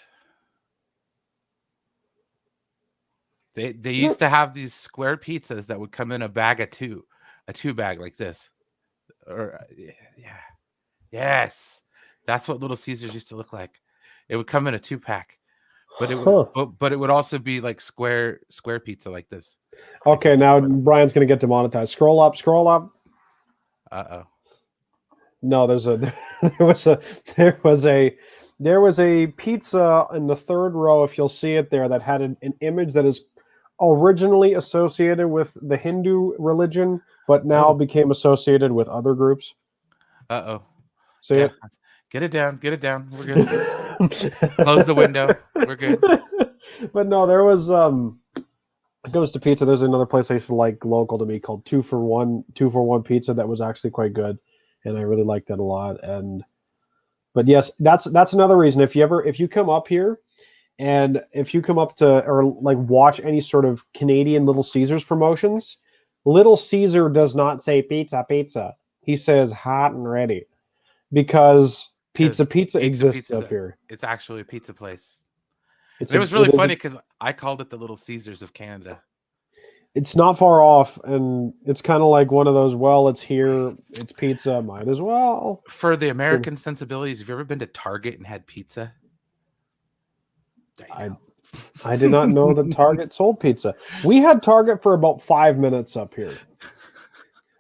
They You know, used to have these square pizzas that would come in a bag of two, a two bag like this. Or yeah. Yes. That's what Little Caesars used to look like. It would come in a 2-pack. But it would huh. but it would also be like square pizza like this. Okay, now Brian's gonna get demonetized. Scroll up, scroll up. Uh-oh. No, there was a pizza in the third row, if you'll see it there, that had an image that is originally associated with the Hindu religion, but now became associated with other groups. Uh-oh. See Yeah. it? Get it down. Get it down. We're good. Close the window. We're good. But no, there was it goes to pizza. There's another place I used to like local to me called 2 for 1 pizza that was actually quite good, and I really liked that a lot. But yes, that's another reason. If you come up here, and if you come up to or like watch any sort of Canadian Little Caesars promotions, Little Caesar does not say pizza, pizza. He says hot and ready, because pizza exists up here. It's actually a pizza place. And it was really funny because I called it the Little Caesars of Canada. It's not far off, and it's kind of like one of those. Well, it's here. It's pizza. Might as well. For the American sensibilities, have you ever been to Target and had pizza? I did not know that Target sold pizza. We had Target for about 5 minutes up here.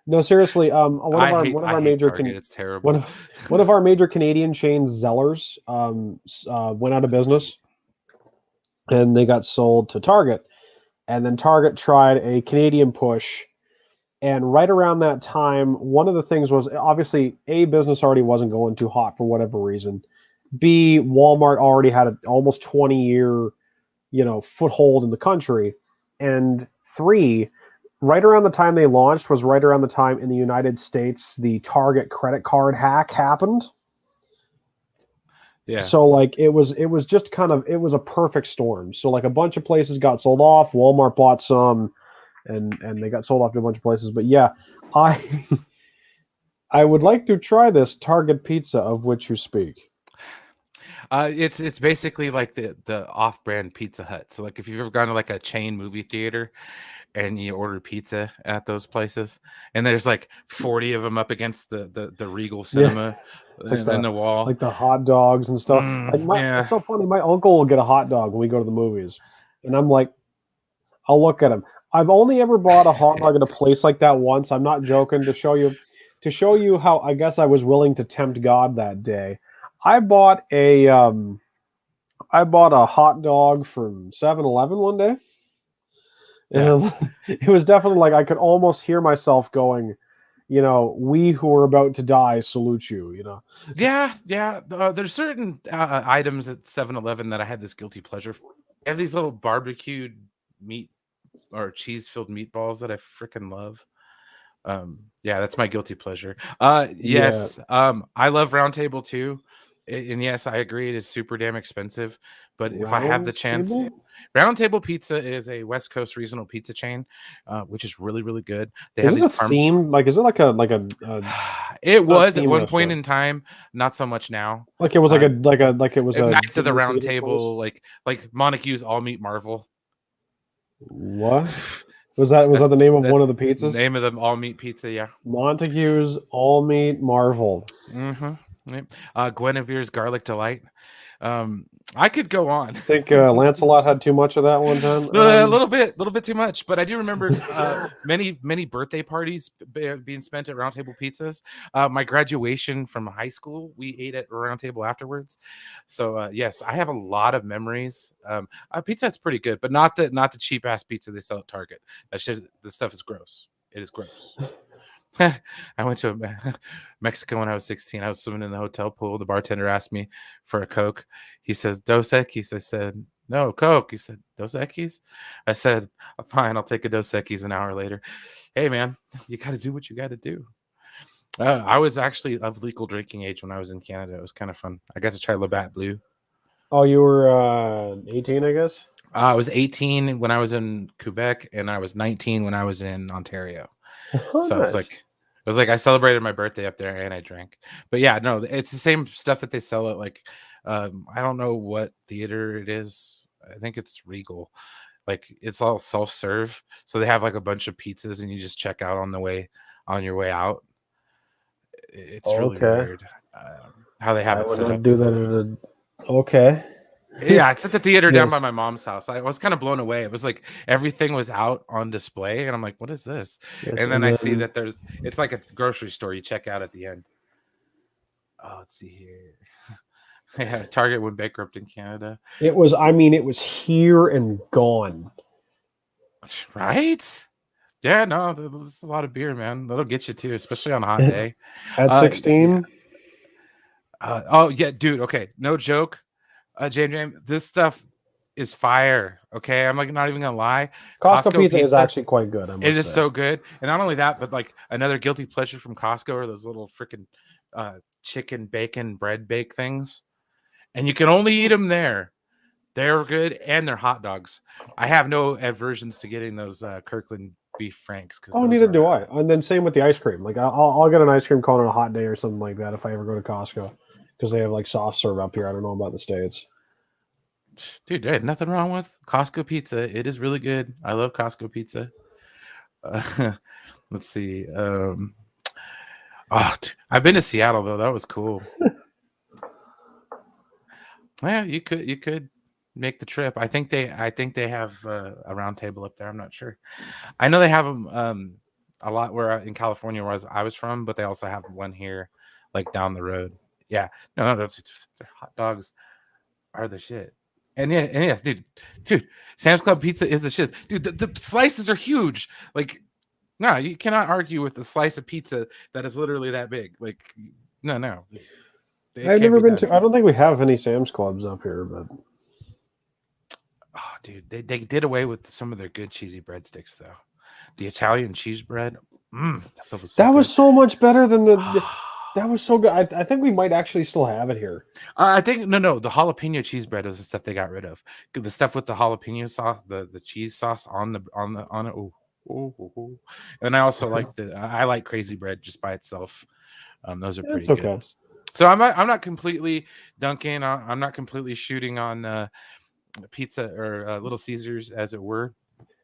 No, seriously. One of our major it's terrible. One of our major Canadian chains, Zellers, went out of business, and they got sold to Target. And then Target tried a Canadian push. And right around that time, one of the things was obviously A, business already wasn't going too hot for whatever reason. B, Walmart already had an almost 20-year, foothold in the country. And 3, right around the time they launched was right around the time in the United States the Target credit card hack happened. Yeah. So like it was just kind of, it was a perfect storm. So like a bunch of places got sold off. Walmart bought some, and they got sold off to a bunch of places. But yeah, I would like to try this Target pizza of which you speak. It's basically like the off-brand Pizza Hut. So like if you've ever gone to like a chain movie theater and you order pizza at those places, and there's like 40 of them up against the Regal Cinema in the wall, like the hot dogs and stuff. It's so funny. My uncle will get a hot dog when we go to the movies, and I'm like, I'll look at him. I've only ever bought a hot dog at a place like that once. I'm not joking. To show you how I guess I was willing to tempt God that day. I bought a hot dog from 7-Eleven one day. Yeah. It was definitely like I could almost hear myself going, we who are about to die salute you, Yeah. There's certain items at 7-Eleven that I had this guilty pleasure for. I have these little barbecued meat or cheese-filled meatballs that I freaking love. Yeah, that's my guilty pleasure. Yes. I love Roundtable too. And yes, I agree it is super damn expensive. But if I have the chance, Roundtable Pizza is a West Coast regional pizza chain, which is really, really good. They have these theme? Like, is it like a it was at one point in time, not so much now. Like it was like it was a Knights of the Round Table, like Montague's All Meat Marvel. What? Was that the name of one of the pizzas? Name of the all meat pizza, yeah. Montague's All Meat Marvel. Mm-hmm. Guinevere's Garlic Delight. I could go on. I think Lancelot had too much of that one time. A little bit too much. But I do remember many birthday parties being spent at Roundtable Pizzas. My graduation from high school, we ate at Roundtable afterwards. So yes, I have a lot of memories. Pizza Hut's pretty good, but not the cheap ass pizza they sell at Target. The stuff is gross. It is gross. I went to Mexico when I was 16. I was swimming in the hotel pool. The bartender asked me for a Coke. He says, Dos Equis. I said, no, Coke. He said, Dos Equis? I said, fine, I'll take a Dos Equis an hour later. Hey, man, you got to do what you got to do. I was actually of legal drinking age when I was in Canada. It was kind of fun. I got to try Labatt Blue. Oh, you were 18, I guess? I was 18 when I was in Quebec, and I was 19 when I was in Ontario. So nice. It was like I celebrated my birthday up there and I drank. But yeah, no, it's the same stuff that they sell at like I don't know what theater it is. I think it's Regal. Like it's all self-serve. So they have like a bunch of pizzas and you just check out on your way out. It's really weird how they have it set up. Do that okay. Yeah, it's at the theater down by my mom's house. I was kind of blown away. It was like everything was out on display, and I'm like, "What is this?" Yes, and then I see that it's like a grocery store. You check out at the end. Oh, let's see here. Yeah, Target went bankrupt in Canada. It was here and gone. Right? Yeah, no, there's a lot of beer, man. That'll get you too, especially on a hot day. At 16? Yeah. Oh yeah, dude. Okay, no joke. James, this stuff is fire. Okay, I'm like not even gonna lie. Costco pizza is actually quite good. It is so good, and not only that, but like another guilty pleasure from Costco are those little freaking chicken bacon bread bake things, and you can only eat them there. They're good, and they're hot dogs. I have no aversions to getting those Kirkland beef franks. Neither do I. And then same with the ice cream. Like I'll get an ice cream cone on a hot day or something like that if I ever go to Costco. Because they have like soft serve up here. I don't know about the States. Dude, there ain't nothing wrong with Costco pizza. It is really good. I love Costco pizza. Let's see. I've been to Seattle though. That was cool. Yeah, you could make the trip. I think they have a round table up there. I'm not sure. I know they have them a lot where in California where I was from, but they also have one here, like down the road. Yeah, no, their hot dogs are the shit. And yes, dude, Sam's Club pizza is the shit. Dude, the slices are huge. Like, no, you cannot argue with a slice of pizza that is literally that big. Like, no, it I've can't never be been done. to. I don't think we have any Sam's Clubs up here, but Oh, dude, they did away with some of their good cheesy breadsticks though. The Italian cheese bread, that stuff was so that good. was so much better than the that was so good. I think we might actually still have it here. I think no, the jalapeno cheese bread was the stuff they got rid of. The stuff with the jalapeno sauce, the cheese sauce on it. Ooh, ooh, ooh, ooh. And I also like I like crazy bread just by itself. Those are pretty It's good. okay. So I'm not completely dunking. I'm not completely shooting on pizza or Little Caesars, as it were.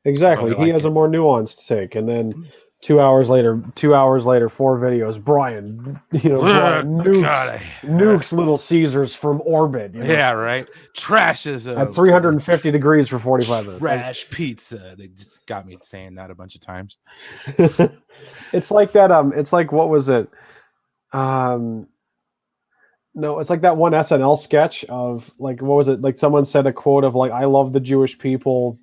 Exactly. But I He like has a it. more nuanced take, and then 2 hours later, 4 videos. Brian, Brian God, nukes Little Caesars from orbit. yeah, right. Trash is At 350 degrees for 45 minutes. trash pizza. They just got me saying that a bunch of times. It's like that. It's like, what was it? No, it's like that one SNL sketch of, like, what was it? Like, someone said a quote of, like, "I love the Jewish people.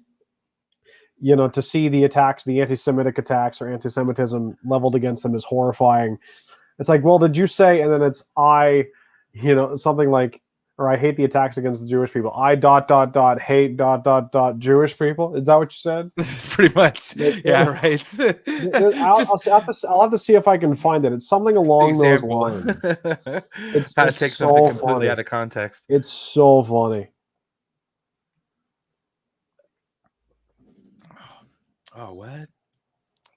To see the attacks, the anti-Semitic attacks or anti-Semitism leveled against them is horrifying." It's like, well, did you say? And then it's something like, or I hate the attacks against the Jewish people. I hate Jewish people. Is that what you said? Pretty much. Yeah, right. I'll have to see if I can find it. It's something along those Example. lines. It's It's take so something completely funny. out of context. It's so funny. Oh, what?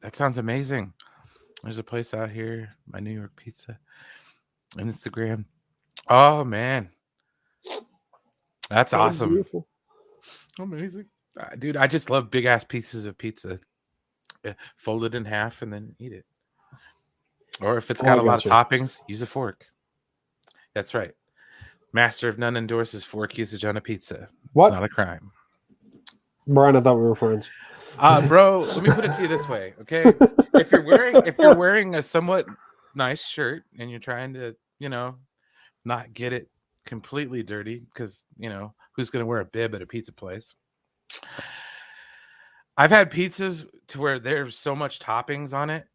That sounds amazing. There's a place out here, my New York pizza, Instagram. Oh man, that's awesome. Beautiful. Amazing, dude. I just love big ass pieces of pizza, fold it in half and then eat it. Or if it's got a lot of toppings, use a fork. That's right. Master of None endorses fork usage on a pizza. What? It's not a crime. Brian, I thought we were friends. Bro, let me put it to you this way, okay? If you're wearing a somewhat nice shirt and you're trying to, not get it completely dirty, because who's gonna wear a bib at a pizza place? I've had pizzas to where there's so much toppings on it.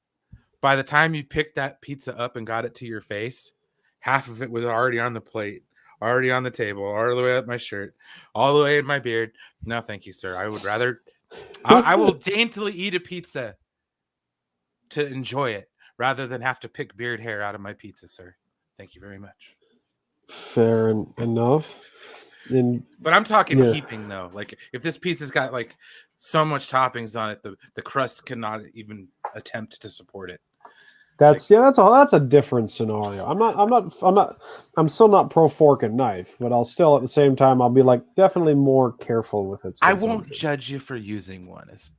By the time you picked that pizza up and got it to your face, half of it was already on the plate, already on the table, all the way up my shirt, all the way in my beard. No, thank you, sir. I would rather I will daintily eat a pizza to enjoy it rather than have to pick beard hair out of my pizza, sir. Thank you very much. Fair enough. But I'm talking heaping though. Like if this pizza's got like so much toppings on it, the crust cannot even attempt to support it. That's a different scenario. I'm still not pro fork and knife, but I'll still at the same time I'll be like definitely more careful with it. I won't judge you for using one. It's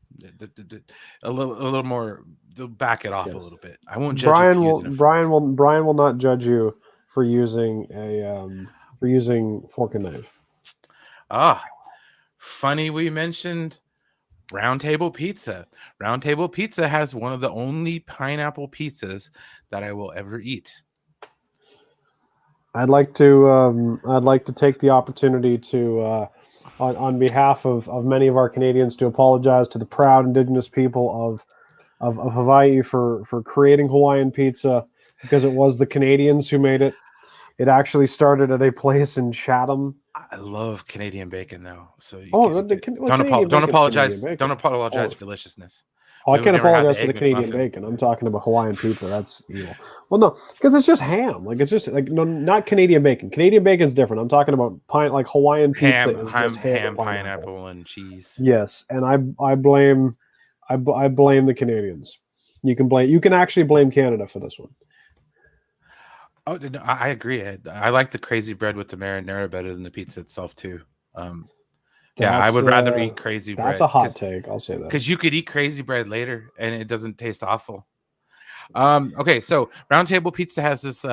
a little more. Back it off a little bit. I won't judge you for using a fork. Brian will not judge you for using fork and knife. Funny we mentioned Roundtable Pizza. Roundtable Pizza has one of the only pineapple pizzas that I will ever eat. I'd like to take the opportunity to, on behalf of many of our Canadians, to apologize to the proud Indigenous people of Hawaii for creating Hawaiian pizza, because it was the Canadians who made it. It actually started at a place in Chatham. I love Canadian bacon, though. So don't apologize. Don't apologize for deliciousness. I can't apologize for the Canadian bacon. I'm talking about Hawaiian pizza. That's evil. Well, no, because it's just ham. Like, it's just like, no, not Canadian bacon. Canadian bacon's different. I'm talking about Hawaiian pizza is just ham, pineapple, and cheese. Yes, and I blame the Canadians. You can actually blame Canada for this one. Oh, no, I agree, Ed. I like the crazy bread with the marinara better than the pizza itself too. Yeah, I would rather eat That's crazy that's bread. a hot take. I'll say that. Because you could eat crazy bread later and it doesn't taste awful. Okay, so Roundtable Pizza has this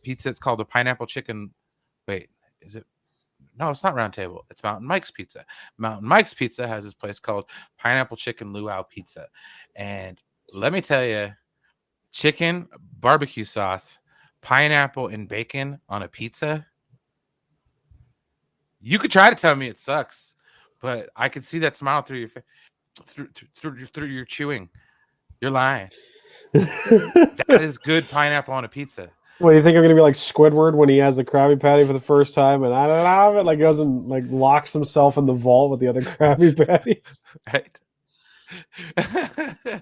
pizza. It's called a pineapple chicken. Wait, is it? No, it's not Roundtable. It's Mountain Mike's Pizza. Mountain Mike's Pizza has this place called Pineapple Chicken Luau Pizza. And let me tell you, chicken, barbecue sauce, pineapple, and bacon on a pizza. You could try to tell me it sucks, but I could see that smile through your face, through your chewing. You're lying. That is good pineapple on a pizza. What do you think I'm gonna be like Squidward when he has the Krabby Patty for the first time and I don't have it? Like goes and like locks himself in the vault with the other Krabby Patties. Right.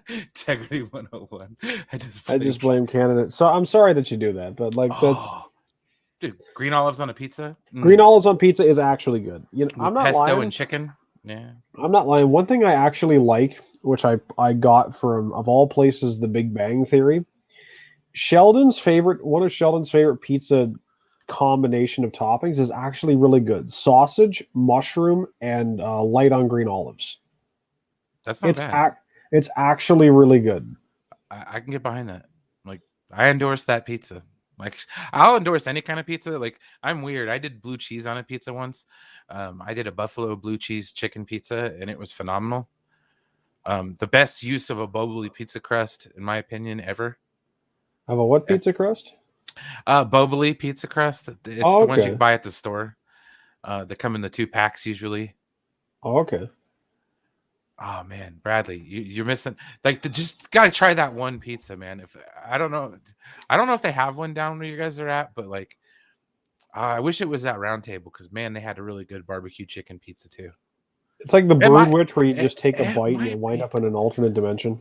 Integrity 101. I just blame candidates. So I'm sorry that you do that, but like that's dude, green olives on a pizza. Green olives on pizza is actually good. You know, With I'm not pesto lying. and chicken. Yeah. I'm not lying. One thing I actually like, which I got from of all places, The Big Bang Theory. One of Sheldon's favorite pizza combination of toppings is actually really good. Sausage, mushroom, and light on green olives. That's not bad. It's actually really good. I can get behind that. Like, I endorse that pizza. Like, I'll endorse any kind of pizza. Like, I'm weird. I did blue cheese on a pizza once. I did a buffalo blue cheese chicken pizza, and it was phenomenal. The best use of a Boboli pizza crust, in my opinion, ever. Of a what pizza crust? Boboli pizza crust. It's the ones you can buy at the store. They come in the 2 packs usually. Oh, okay. Oh man, Bradley, you're missing. Like, just gotta try that one pizza, man. If I don't know if they have one down where you guys are at, but like, I wish it was that Roundtable because man, they had a really good barbecue chicken pizza too. It's like the Brood Witch where you just take a bite and you wind up in an alternate dimension.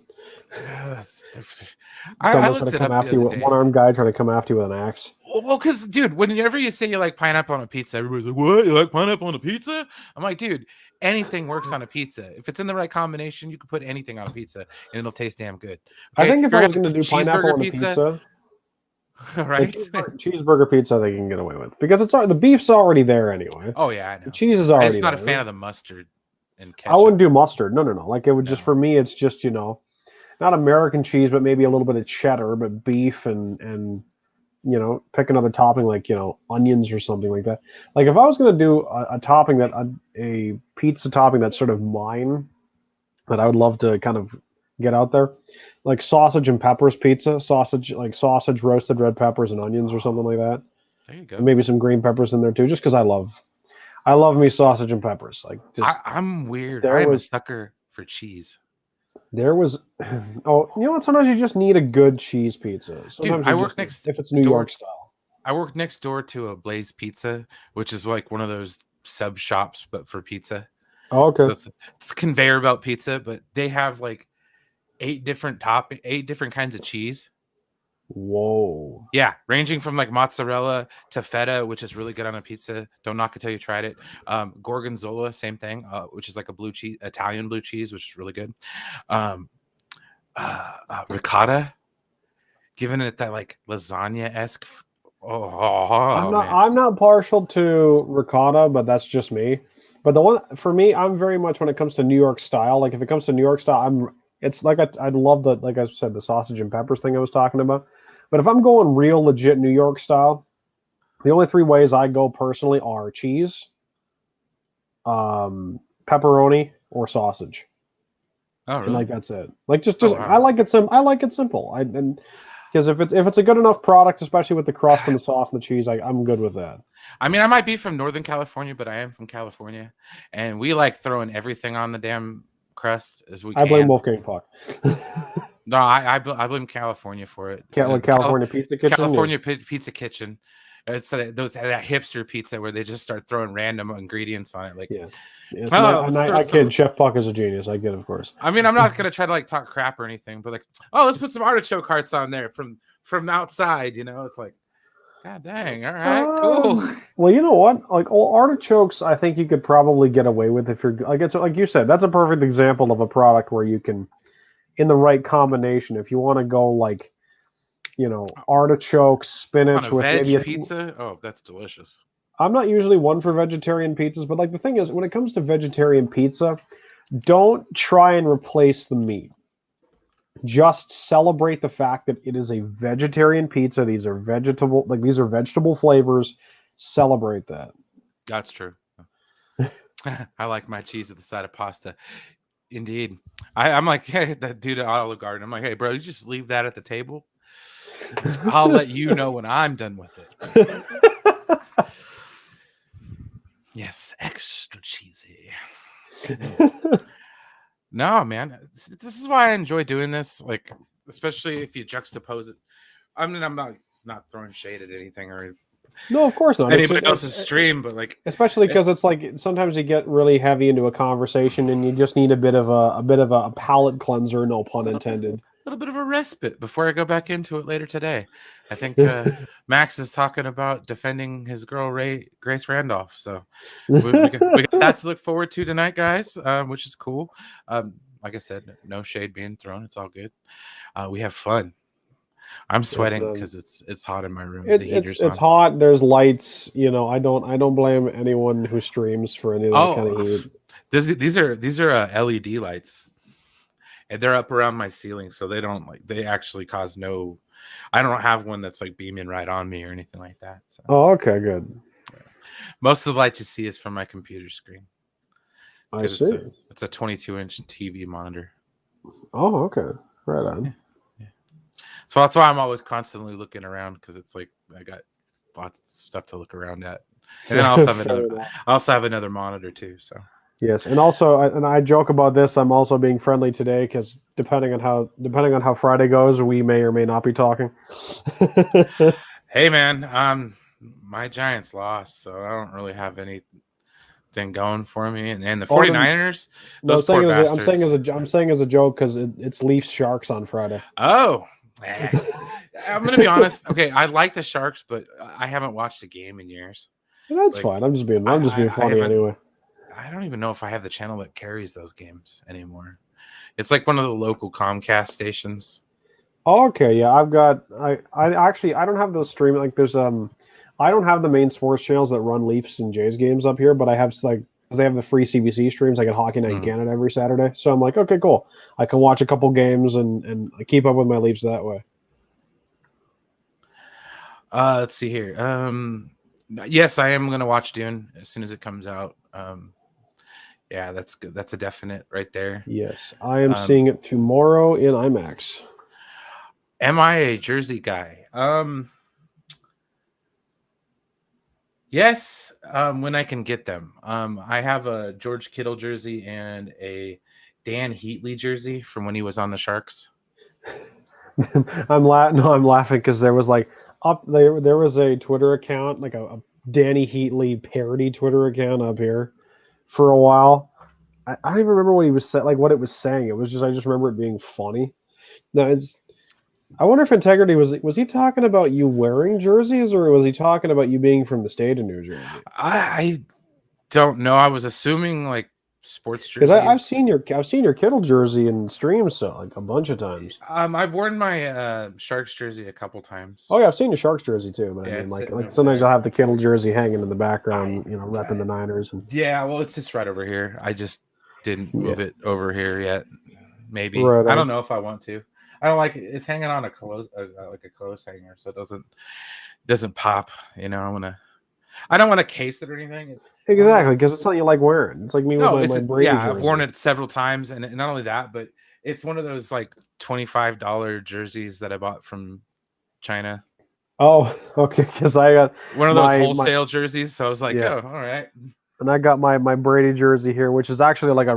Someone's trying to come after you with one-armed guy trying to come after you with an axe. Well, because dude, whenever you say you like pineapple on a pizza, everybody's like, "What? You like pineapple on a pizza?" I'm like, dude, anything works on a pizza. If it's in the right combination, you can put anything on a pizza and it'll taste damn good. Okay? I think if I was going to do pineapple on a pizza, right? Cheeseburger pizza, they can get away with because the beef's already there anyway. Oh yeah, I know. The cheese is already. I'm just not there. a fan of the mustard and ketchup. I wouldn't do mustard. No. Like it would just for me, it's just not American cheese, but maybe a little bit of cheddar, but beef and pick another topping like onions or something like that. Like if I was going to do a topping a pizza topping that's sort of mine that I would love to kind of get out there, like sausage and peppers pizza, sausage roasted red peppers and onions or something like that. There you go. And maybe some green peppers in there too, just because I love me sausage and peppers. Like I'm weird. I'm a sucker for cheese. There was, what? Sometimes you just need a good cheese pizza. Sometimes dude, I work next if it's New York style. I work next door to a Blaze Pizza, which is like one of those sub shops, but for pizza. Oh, okay. So it's conveyor belt pizza, but they have like 8 different kinds of cheese. Whoa. Yeah, ranging from like mozzarella to feta, which is really good on a pizza. Don't knock it till you tried it. Gorgonzola, same thing, which is like a blue cheese, Italian blue cheese, which is really good. Ricotta, giving it that like lasagna-esque. I'm not partial to ricotta, but that's just me. But the one for me, I'm very much when it comes to New York style. Like if it comes to New York style, it's like I'd love the, like I said, the sausage and peppers thing I was talking about. But if I'm going real legit New York style, the only 3 ways I go personally are cheese, pepperoni, or sausage. Oh, really? And like that's it. Like just wow. I like it simple. Because if it's a good enough product, especially with the crust and the sauce and the cheese, I'm good with that. I mean, I might be from Northern California, but I am from California, and we like throwing everything on the damn crust as we can. I blame Wolfgang Puck. No, I blame California for it. California Pizza Kitchen. California Pizza Kitchen. It's that hipster pizza where they just start throwing random ingredients on it. Like, I kid. Chef Puck is a genius. I kid, of course. I mean, I'm not gonna try to like talk crap or anything, but like, let's put some artichoke hearts on there from outside. It's like, god dang, all right, cool. Well, you know what? Like, artichokes, I think you could probably get away with if you're like it's like you said. That's a perfect example of a product where you can, in the right combination, if you want to go like, artichokes, spinach on a with veg maybe pizza. Oh, that's delicious. I'm not usually one for vegetarian pizzas, but like the thing is, when it comes to vegetarian pizza, don't try and replace the meat. Just celebrate the fact that it is a vegetarian pizza. These are vegetable flavors. Celebrate that. That's true. I like my cheese with a side of pasta. Indeed. I'm like, hey, that dude at Olive Garden. I'm like, hey, bro, you just leave that at the table. I'll let you know when I'm done with it. Yes, extra cheesy. No, man. This is why I enjoy doing this. Like, especially if you juxtapose it. I mean, I'm not throwing shade at anything or No, of course not. anybody else's stream, but like, especially because it's like sometimes you get really heavy into a conversation and you just need a bit of a palate cleanser, no pun intended. A little bit of a respite before I go back into it later today. I think Max is talking about defending his girl Grace Randolph, so we got that to look forward to tonight, guys, which is cool. Like I said, no shade being thrown. It's all good. We have fun. I'm sweating because it's hot in my room. It's hot. There's lights. You know, I don't blame anyone who streams for any of that kind of heat. These are LED lights. And they're up around my ceiling, so they actually cause no. I don't have one that's like beaming right on me or anything like that. So. Oh, okay, good. Most of the light you see is from my computer screen. I see. It's a 22-inch TV monitor. Oh, okay, right on. Yeah. So that's why I'm always constantly looking around because it's like I got lots of stuff to look around at, and then I also have another monitor too. So. Yes, and also, and I joke about this. I'm also being friendly today because depending on how Friday goes, we may or may not be talking. Hey, man, my Giants lost, so I don't really have anything going for me. And the 49ers, those poor bastards. I'm saying as a joke because it's Leafs Sharks on Friday. Oh, I'm gonna be honest. Okay, I like the Sharks, but I haven't watched a game in years. That's fine. I'm just being funny anyway. I don't even know if I have the channel that carries those games anymore. It's like one of the local Comcast stations. Oh, okay, yeah, I actually don't have those streaming. Like, there's I don't have the main sports channels that run Leafs and Jays games up here, but I have they have the free CBC streams. I get Hockey Night in Canada every Saturday, so I'm like, okay, cool. I can watch a couple games and keep up with my Leafs that way. Let's see here. Yes, I am gonna watch Dune as soon as it comes out. Yeah, that's good. That's a definite right there. Yes, I am seeing it tomorrow in IMAX. Am I a Jersey guy? Yes, when I can get them. I have a George Kittle jersey and a Dan Heatley jersey from when he was on the Sharks. I'm laughing because there was there was a Twitter account, like a Danny Heatley parody Twitter account up here for a while. I don't even remember what he was saying, like what it was saying. It was just I just remember it being funny. Now I wonder if Integrity was he talking about you wearing jerseys or was he talking about you being from the state of New Jersey? I don't know. I was assuming like sports jerseys. Because I've seen your Kittle jersey in streams like a bunch of times. I've worn my Sharks jersey a couple times. Oh yeah, I've seen your Sharks jersey too. But I mean, like sometimes I'll have the Kittle jersey hanging in the background, repping the Niners. Yeah, well, it's just right over here. I just didn't move it over here yet. Maybe right I don't know if I want to. I don't like it. It's hanging on a clothes like a clothes hanger, so it doesn't pop. I don't want to case it or anything. Exactly, because it's something you like wearing. It's like me with my Brady jersey. I've worn it several times, and not only that, but it's one of those like $25 jerseys that I bought from China. Oh, okay, because I got one of those wholesale jerseys, so I was like, oh, all right. And I got my Brady jersey here, which is actually like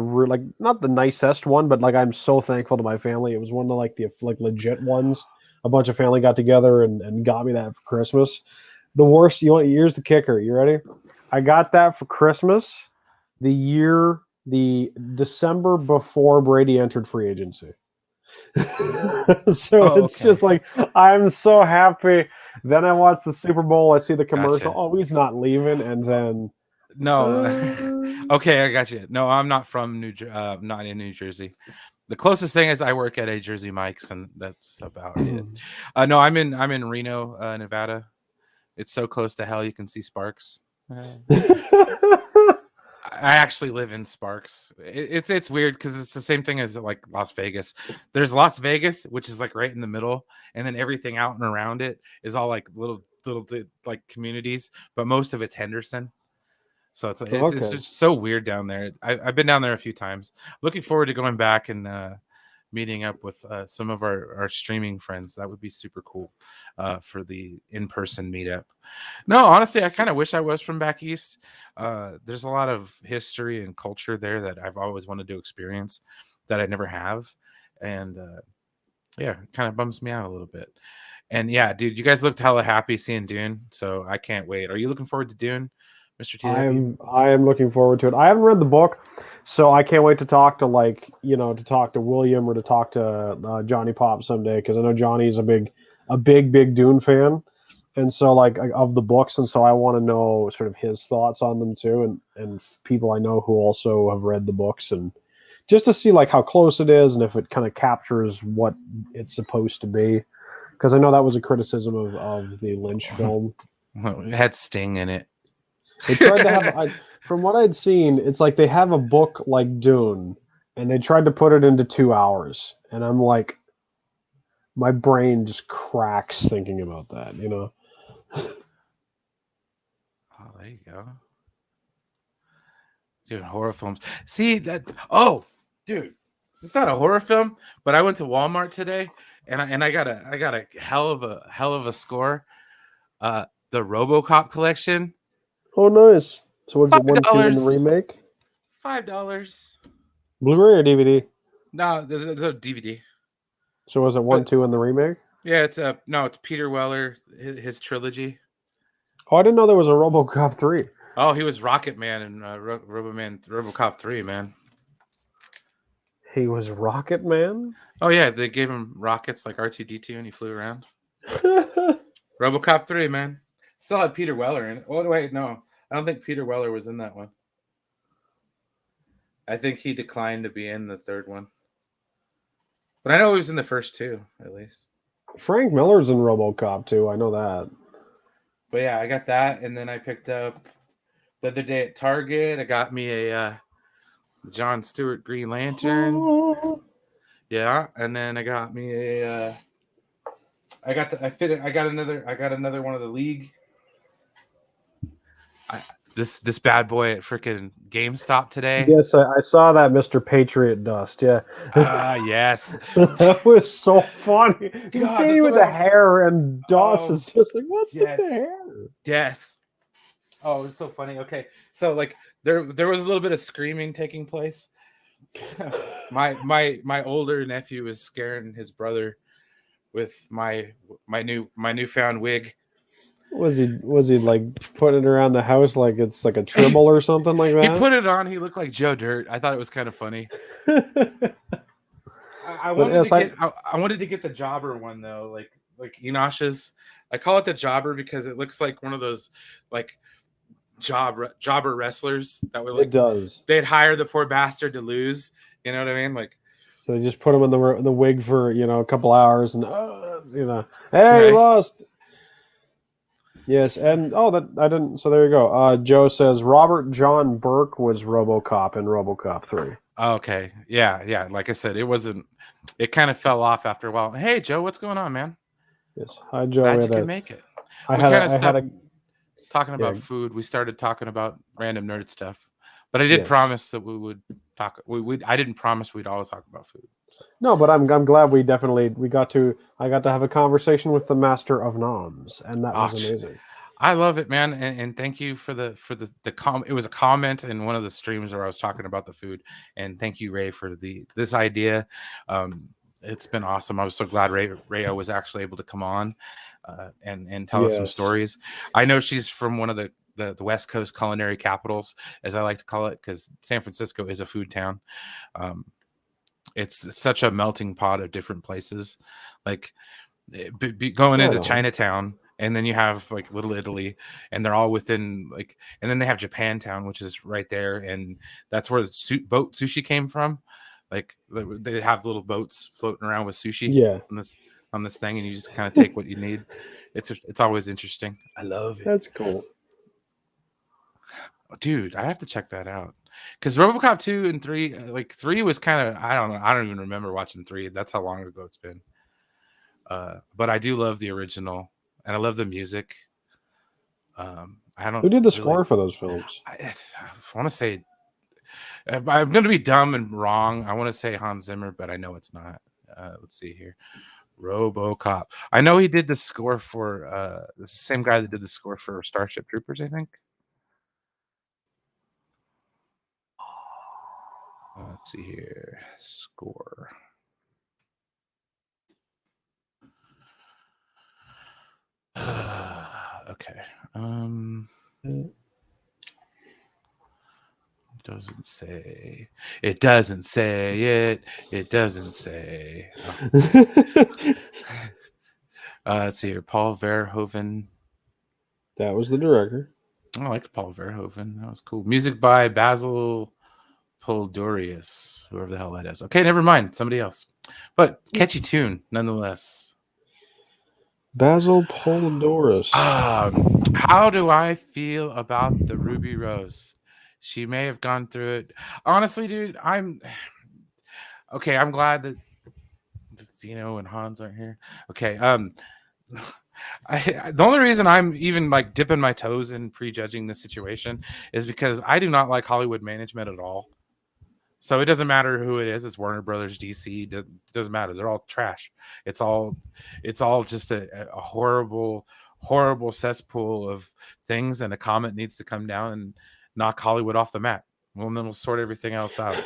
not the nicest one, but like I'm so thankful to my family. It was one of the legit ones. A bunch of family got together and got me that for Christmas. The worst, here's the kicker. You ready? I got that for Christmas the December before Brady entered free agency. So it's just like I'm so happy. Then I watch the Super Bowl. I see the commercial. Gotcha. Oh, he's not leaving, and then. No, okay, I got you. No, I'm not from not in New Jersey. The closest thing is I work at a Jersey Mike's, and that's about it. No, I'm in Reno, Nevada. It's so close to hell you can see sparks. I actually live in Sparks. It's weird because it's the same thing as like Las Vegas. There's Las Vegas, which is like right in the middle, and then everything out and around it is all like little like communities, but most of it's Henderson. So it's Okay. just so weird down there. I've been down there a few times. Looking forward to going back and meeting up with some of our streaming friends. That would be super cool for the in-person meetup. No, honestly, I kind of wish I was from back east. There's a lot of history and culture there that I've always wanted to experience that I never have. And yeah, it kind of bums me out a little bit. And yeah, dude, you guys looked hella happy seeing Dune. So I can't wait. Are you looking forward to Dune, Mr. TW? I am looking forward to it. I haven't read the book, so I can't wait to talk to to talk to William or to talk to Johnny Pop someday, because I know Johnny's a big Dune fan, and so like of the books, and so I want to know sort of his thoughts on them too, and people I know who also have read the books, and just to see like how close it is and if it kind of captures what it's supposed to be, because I know that was a criticism of the Lynch film. It had Sting in it. They tried to have, from what I'd seen, it's like they have a book like Dune, and they tried to put it into 2 hours, and I'm like, my brain just cracks thinking about that, you know? Oh, there you go. Dude, horror films. See that? Oh, dude, it's not a horror film, but I went to Walmart today, and I got a hell of a score. The Robocop collection. Oh, nice. So what's it, 1, 2, and the $5. remake? $5. Blu-ray or DVD? No, the DVD. So was it 1, 2, and the remake? Yeah, it's Peter Weller, his trilogy. Oh, I didn't know there was a RoboCop 3. Oh, he was Rocket Man in Robocop 3, man. He was Rocket Man? Oh yeah, they gave him rockets like R2-D2 and he flew around. Robocop 3, man. Still had Peter Weller in it. Oh wait, no. I don't think Peter Weller was in that one. I think he declined to be in the third one. But I know he was in the first two, at least. Frank Miller's in RoboCop 2, I know that. But yeah, I got that, and then I picked up the other day at Target. I got me a John Stewart Green Lantern. Yeah, and then I got me a I got another one of the League. This bad boy at freaking GameStop today. Yes, I saw that, Mr. Patriot Dust. Yeah. Yes. That was so funny. You God, see with the hair, and Dust is just like, what's with the hair? Yes. Oh, it's so funny. Okay, so like there was a little bit of screaming taking place. my older nephew was scaring his brother with my newfound wig. Was he like putting it around the house like it's like a tribble or something like that? He put it on. He looked like Joe Dirt. I thought it was kind of funny. I wanted to get the jobber one though, like Enosh's. I call it the jobber because it looks like one of those like jobber wrestlers that would like. It does. They'd hire the poor bastard to lose. You know what I mean? Like. So they just put him in the wig for a couple hours and hey, he lost. Yes, and that I didn't. So there you go. Joe says Robert John Burke was RoboCop in RoboCop 3. Okay, yeah. Like I said, it wasn't. It kind of fell off after a while. Hey, Joe, what's going on, man? Yes, hi, Joe. Glad you can make it. Talking about food. We started talking about random nerd stuff, but I did promise that we would talk. I didn't promise we'd all talk about food. So. No, but I'm glad I got to have a conversation with the Master of Noms, and that was amazing. I love it, man, and thank you for the It was a comment in one of the streams where I was talking about the food, and thank you, Ray, for this idea. It's been awesome. I was so glad Rayo was actually able to come on and tell us some stories. I know she's from one of the West Coast culinary capitals, as I like to call it, because San Francisco is a food town. It's such a melting pot of different places, like going into Chinatown, and then you have like Little Italy, and they're all within and then they have Japantown, which is right there, and that's where the boat sushi came from. Like they have little boats floating around with sushi on this thing, and you just kind of take what you need. It's always interesting. I love it. That's cool. Dude, I have to check that out. Because RoboCop 2 and 3, like 3 was kind of, I don't know. I don't even remember watching 3. That's how long ago it's been. But I do love the original, and I love the music. I don't Who did the really. score for those films? I want to say, I'm going to be dumb and wrong. I want to say Hans Zimmer, but I know it's not. Let's see here. RoboCop. I know he did the score for the same guy that did the score for Starship Troopers, I think. Let's see here. Score. Okay. Doesn't say. It doesn't say it. It doesn't say. Oh. Let's see here. Paul Verhoeven. That was the director. I like Paul Verhoeven. That was cool. Music by Basil Poldorius, whoever the hell that is. Okay, never mind. Somebody else. But catchy tune, nonetheless. Basil Polidorus. How do I feel about the Ruby Rose? She may have gone through it. Honestly, dude, I'm glad that Zeno and Hans aren't here. Okay. The only reason I'm even like dipping my toes in prejudging this situation is because I do not like Hollywood management at all. So it doesn't matter who it is. It's Warner Brothers, DC. Doesn't matter. They're all trash. It's all just a horrible cesspool of things. And a comet needs to come down and knock Hollywood off the map. Well, then we'll sort everything else out.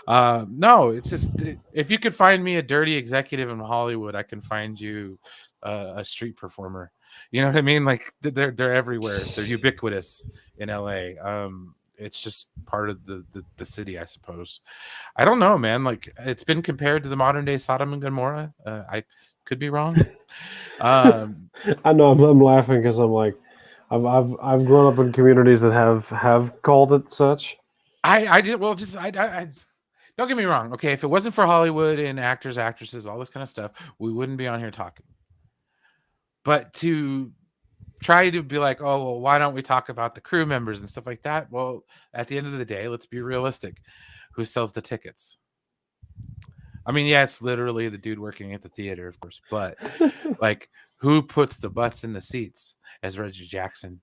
No, it's just, if you could find me a dirty executive in Hollywood, I can find you a street performer. You know what I mean? Like they're everywhere. They're ubiquitous in LA. It's just part of the city, I suppose. I don't know, man. Like it's been compared to the modern day Sodom and Gomorrah. I could be wrong. I know I'm laughing because I'm like, I've grown up in communities that have called it such. I did well. Just I don't get me wrong. Okay, if it wasn't for Hollywood and actors, actresses, all this kind of stuff, we wouldn't be on here talking. But to try to be like, oh, well, why don't we talk about the crew members and stuff like that? Well, at the end of the day, let's be realistic. Who sells the tickets? I mean, yeah, it's literally the dude working at the theater, of course, but like, who puts the butts in the seats, as Reggie Jackson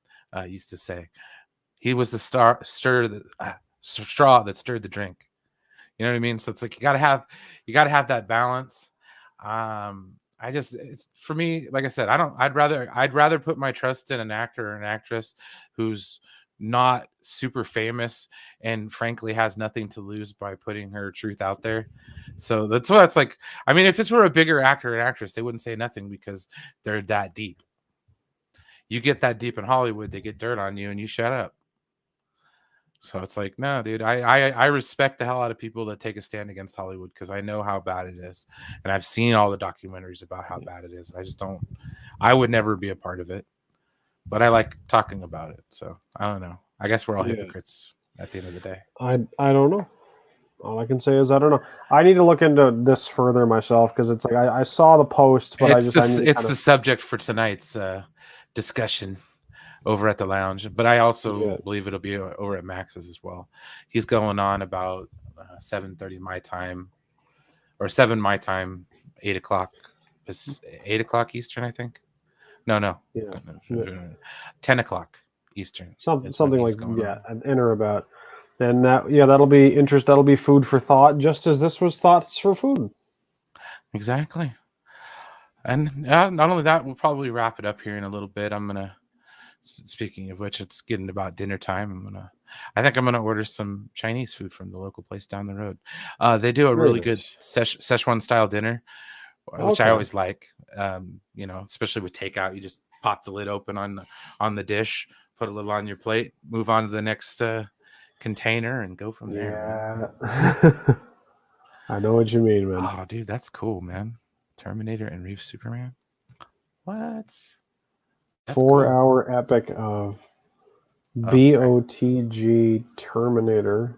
used to say? He was the straw that stirred the drink. You know what I mean? So it's like you gotta have that balance. For me, like I said, I'd rather put my trust in an actor or an actress who's not super famous and frankly has nothing to lose by putting her truth out there. So that's what it's like. I mean, if this were a bigger actor and actress, they wouldn't say nothing because they're that deep. You get that deep in Hollywood, they get dirt on you and you shut up. So it's like, no, dude, I respect the hell out of people that take a stand against Hollywood because I know how bad it is. And I've seen all the documentaries about how bad it is. I would never be a part of it, but I like talking about it. So I don't know. I guess we're all hypocrites at the end of the day. I don't know. All I can say is I don't know. I need to look into this further myself because it's like I saw the post, but It's the subject for tonight's discussion over at the lounge, but I also believe it'll be over at Max's as well. He's going on about 7:30 my time, or 7 my time, 8 o'clock. 8 o'clock Eastern, I think. No. Yeah. 10 o'clock Eastern. Something like in or about. And that'll be interest. That'll be food for thought, just as this was thoughts for food. Exactly. And not only that, we'll probably wrap it up here in a little bit. Speaking of which, it's getting about dinner time. I think I'm gonna order some Chinese food from the local place down the road. They do a really good Szechuan style dinner, which I always like. Especially with takeout, you just pop the lid open on the dish, put a little on your plate, move on to the next container, and go from there. Yeah, I know what you mean, man. Oh, dude, that's cool, man. Terminator and Reeve Superman. What? 4-hour epic of BOTG Terminator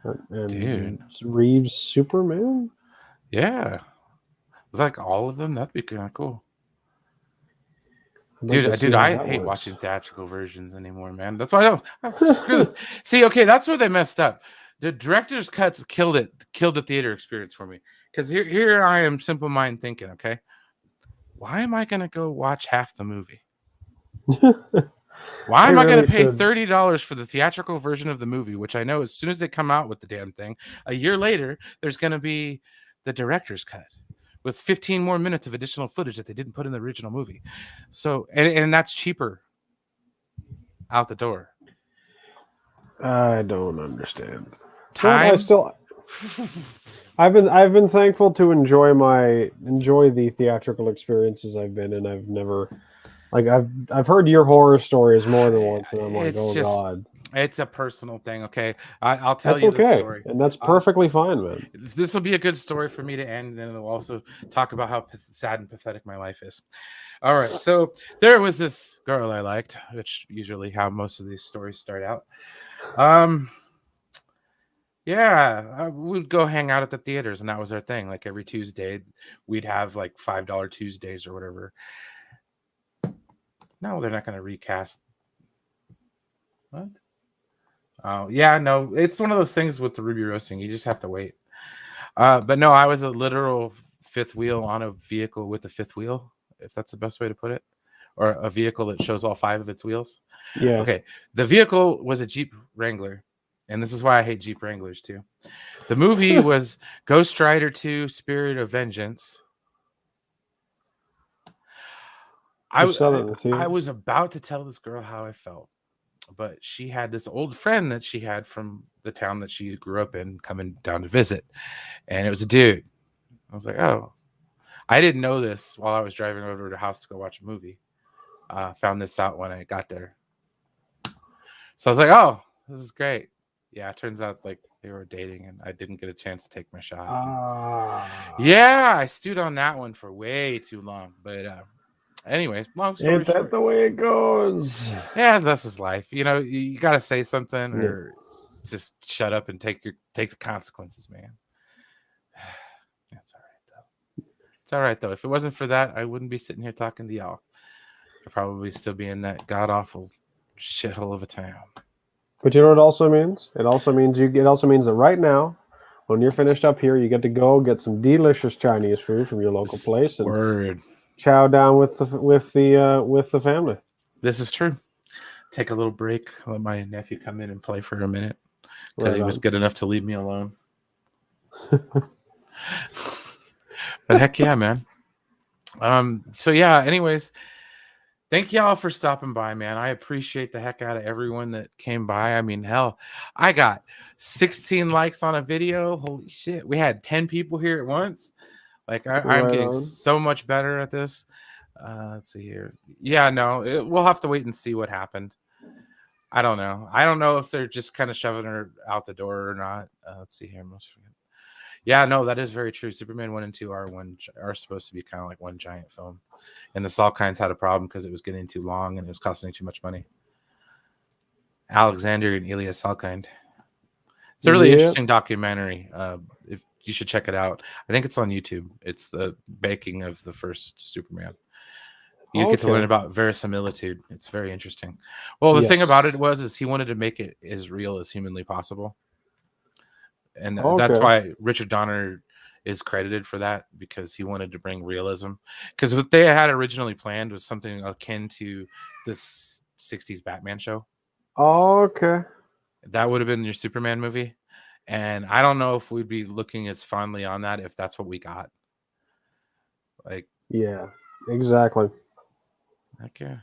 and dude. Reeves Superman. Yeah, like all of them. That'd be kind of cool. I'd like to see how I that hate works. watching theatrical versions anymore, man. That's why I don't screw this. See, okay, that's where they messed up. The director's cuts killed the theater experience for me. Because here I am, simple mind thinking, okay, why am I gonna go watch half the movie? Why They am I going to really pay should. $30 for the theatrical version of the movie, which I know as soon as they come out with the damn thing, a year later, there's going to be the director's cut with 15 more minutes of additional footage that they didn't put in the original movie. So, and that's cheaper out the door. I don't understand. Time. I've been thankful to enjoy the theatrical experiences I've been in. I've never like I've heard your horror stories more than once, and I'm like, It's oh just, god. it's a personal thing. Okay. I'll tell That's you the okay, story. and that's perfectly fine, man. This will be a good story for me to end, and then it'll also talk about how sad and pathetic my life is. All right, so there was this girl I liked, which usually how most of these stories start out. Yeah, we'd go hang out at the theaters, and that was our thing. Like every Tuesday, we'd have like $5 Tuesdays or whatever. No, they're not going to recast. What? Oh, yeah, no, it's one of those things with the Ruby roasting. You just have to wait. But no, I was a literal fifth wheel on a vehicle with a fifth wheel, if that's the best way to put it, or a vehicle that shows all 5 of its wheels. Yeah. Okay, the vehicle was a Jeep Wrangler, and this is why I hate Jeep Wranglers too. The movie was Ghost Rider 2: Spirit of Vengeance. I was about to tell this girl how I felt, but she had this old friend that she had from the town that she grew up in coming down to visit, and it was a dude. I was like, oh, I didn't know this while I was driving over to the house to go watch a movie. Found this out when I got there. So I was like, oh, this is great. Yeah, it turns out like they were dating and I didn't get a chance to take my shot. Yeah, I stewed on that one for way too long. But anyways, long story Ain't that short. the way it goes? Yeah, this is life. You know, you got to say something or just shut up and take the consequences, man. That's all right, though. It's all right, though. If it wasn't for that, I wouldn't be sitting here talking to y'all. I'd probably still be in that god-awful shithole of a town. But you know what it also means? It also means that right now, when you're finished up here, you get to go get some delicious Chinese food from your local place and chow down with the family. This is true. Take a little break. Let my nephew come in and play for a minute because he was good enough to leave me alone. But heck yeah, man. So yeah, anyways, thank y'all for stopping by, man. I appreciate the heck out of everyone that came by. I mean, hell, I got 16 likes on a video. Holy shit. We had 10 people here at once. Like I'm getting so much better at this. Let's see here. Yeah, no, we'll have to wait and see what happened. I don't know. I don't know if they're just kind of shoving her out the door or not. Let's see here. Yeah, no, that is very true. Superman 1 and 2 are supposed to be kind of like one giant film. And the Salkinds had a problem because it was getting too long and it was costing too much money. Alexander and Ilya Salkind. It's a really interesting documentary. If you should check it out. I think it's on YouTube. It's the making of the first Superman. You get to learn about verisimilitude. It's very interesting. Well, the thing about it is he wanted to make it as real as humanly possible. And that's why Richard Donner is credited for that, because he wanted to bring realism. Because what they had originally planned was something akin to this 60s Batman show. Okay. That would have been your Superman movie. And I don't know if we'd be looking as fondly on that if that's what we got. Like, yeah, exactly. Okay.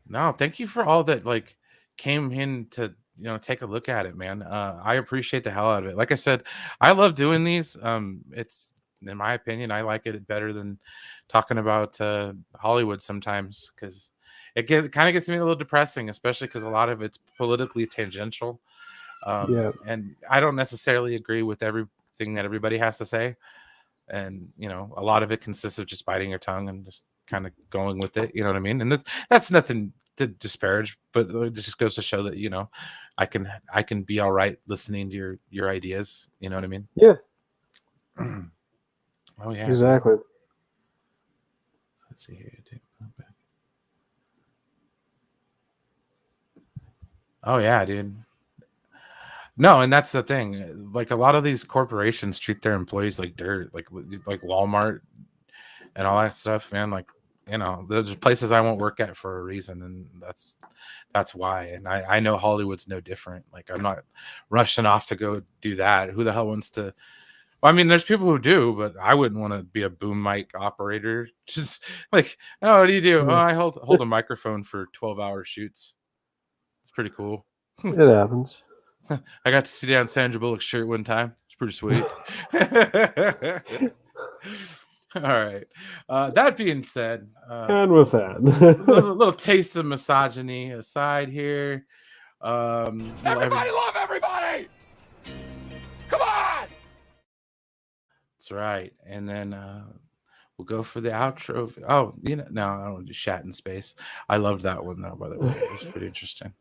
No, thank you for all that like came in to take a look at it, man. I appreciate the hell out of it. Like I said, I love doing these. It's, in my opinion, I like it better than talking about Hollywood sometimes, because it kind of gets me a little depressing, especially because a lot of it's politically tangential. And I don't necessarily agree with everything that everybody has to say. And a lot of it consists of just biting your tongue and just kind of going with it, you know what I mean? And that's nothing to disparage, but it just goes to show that I can be all right listening to your ideas, you know what I mean? Yeah. Oh yeah, exactly. Let's see here. Oh yeah, dude. No, and that's the thing. Like a lot of these corporations treat their employees like dirt, like Walmart and all that stuff, man. Like, you know, there's places I won't work at for a reason, and that's why. And I know Hollywood's no different. Like, I'm not rushing off to go do that. Who the hell wants to? Well, I mean, there's people who do, but I wouldn't want to be a boom mic operator. Just like, oh, what do you do? Oh, I hold a microphone for 12-hour shoots. It's pretty cool. It happens. I got to see down Sandra Bullock's shirt one time. It's pretty sweet. All right. That being said, And with that, little taste of misogyny aside here. Everybody love everybody. Come on. That's right. And then we'll go for the outro. Oh, you know, no, I don't want to do Shat in Space. I loved that one though, by the way. It was pretty interesting.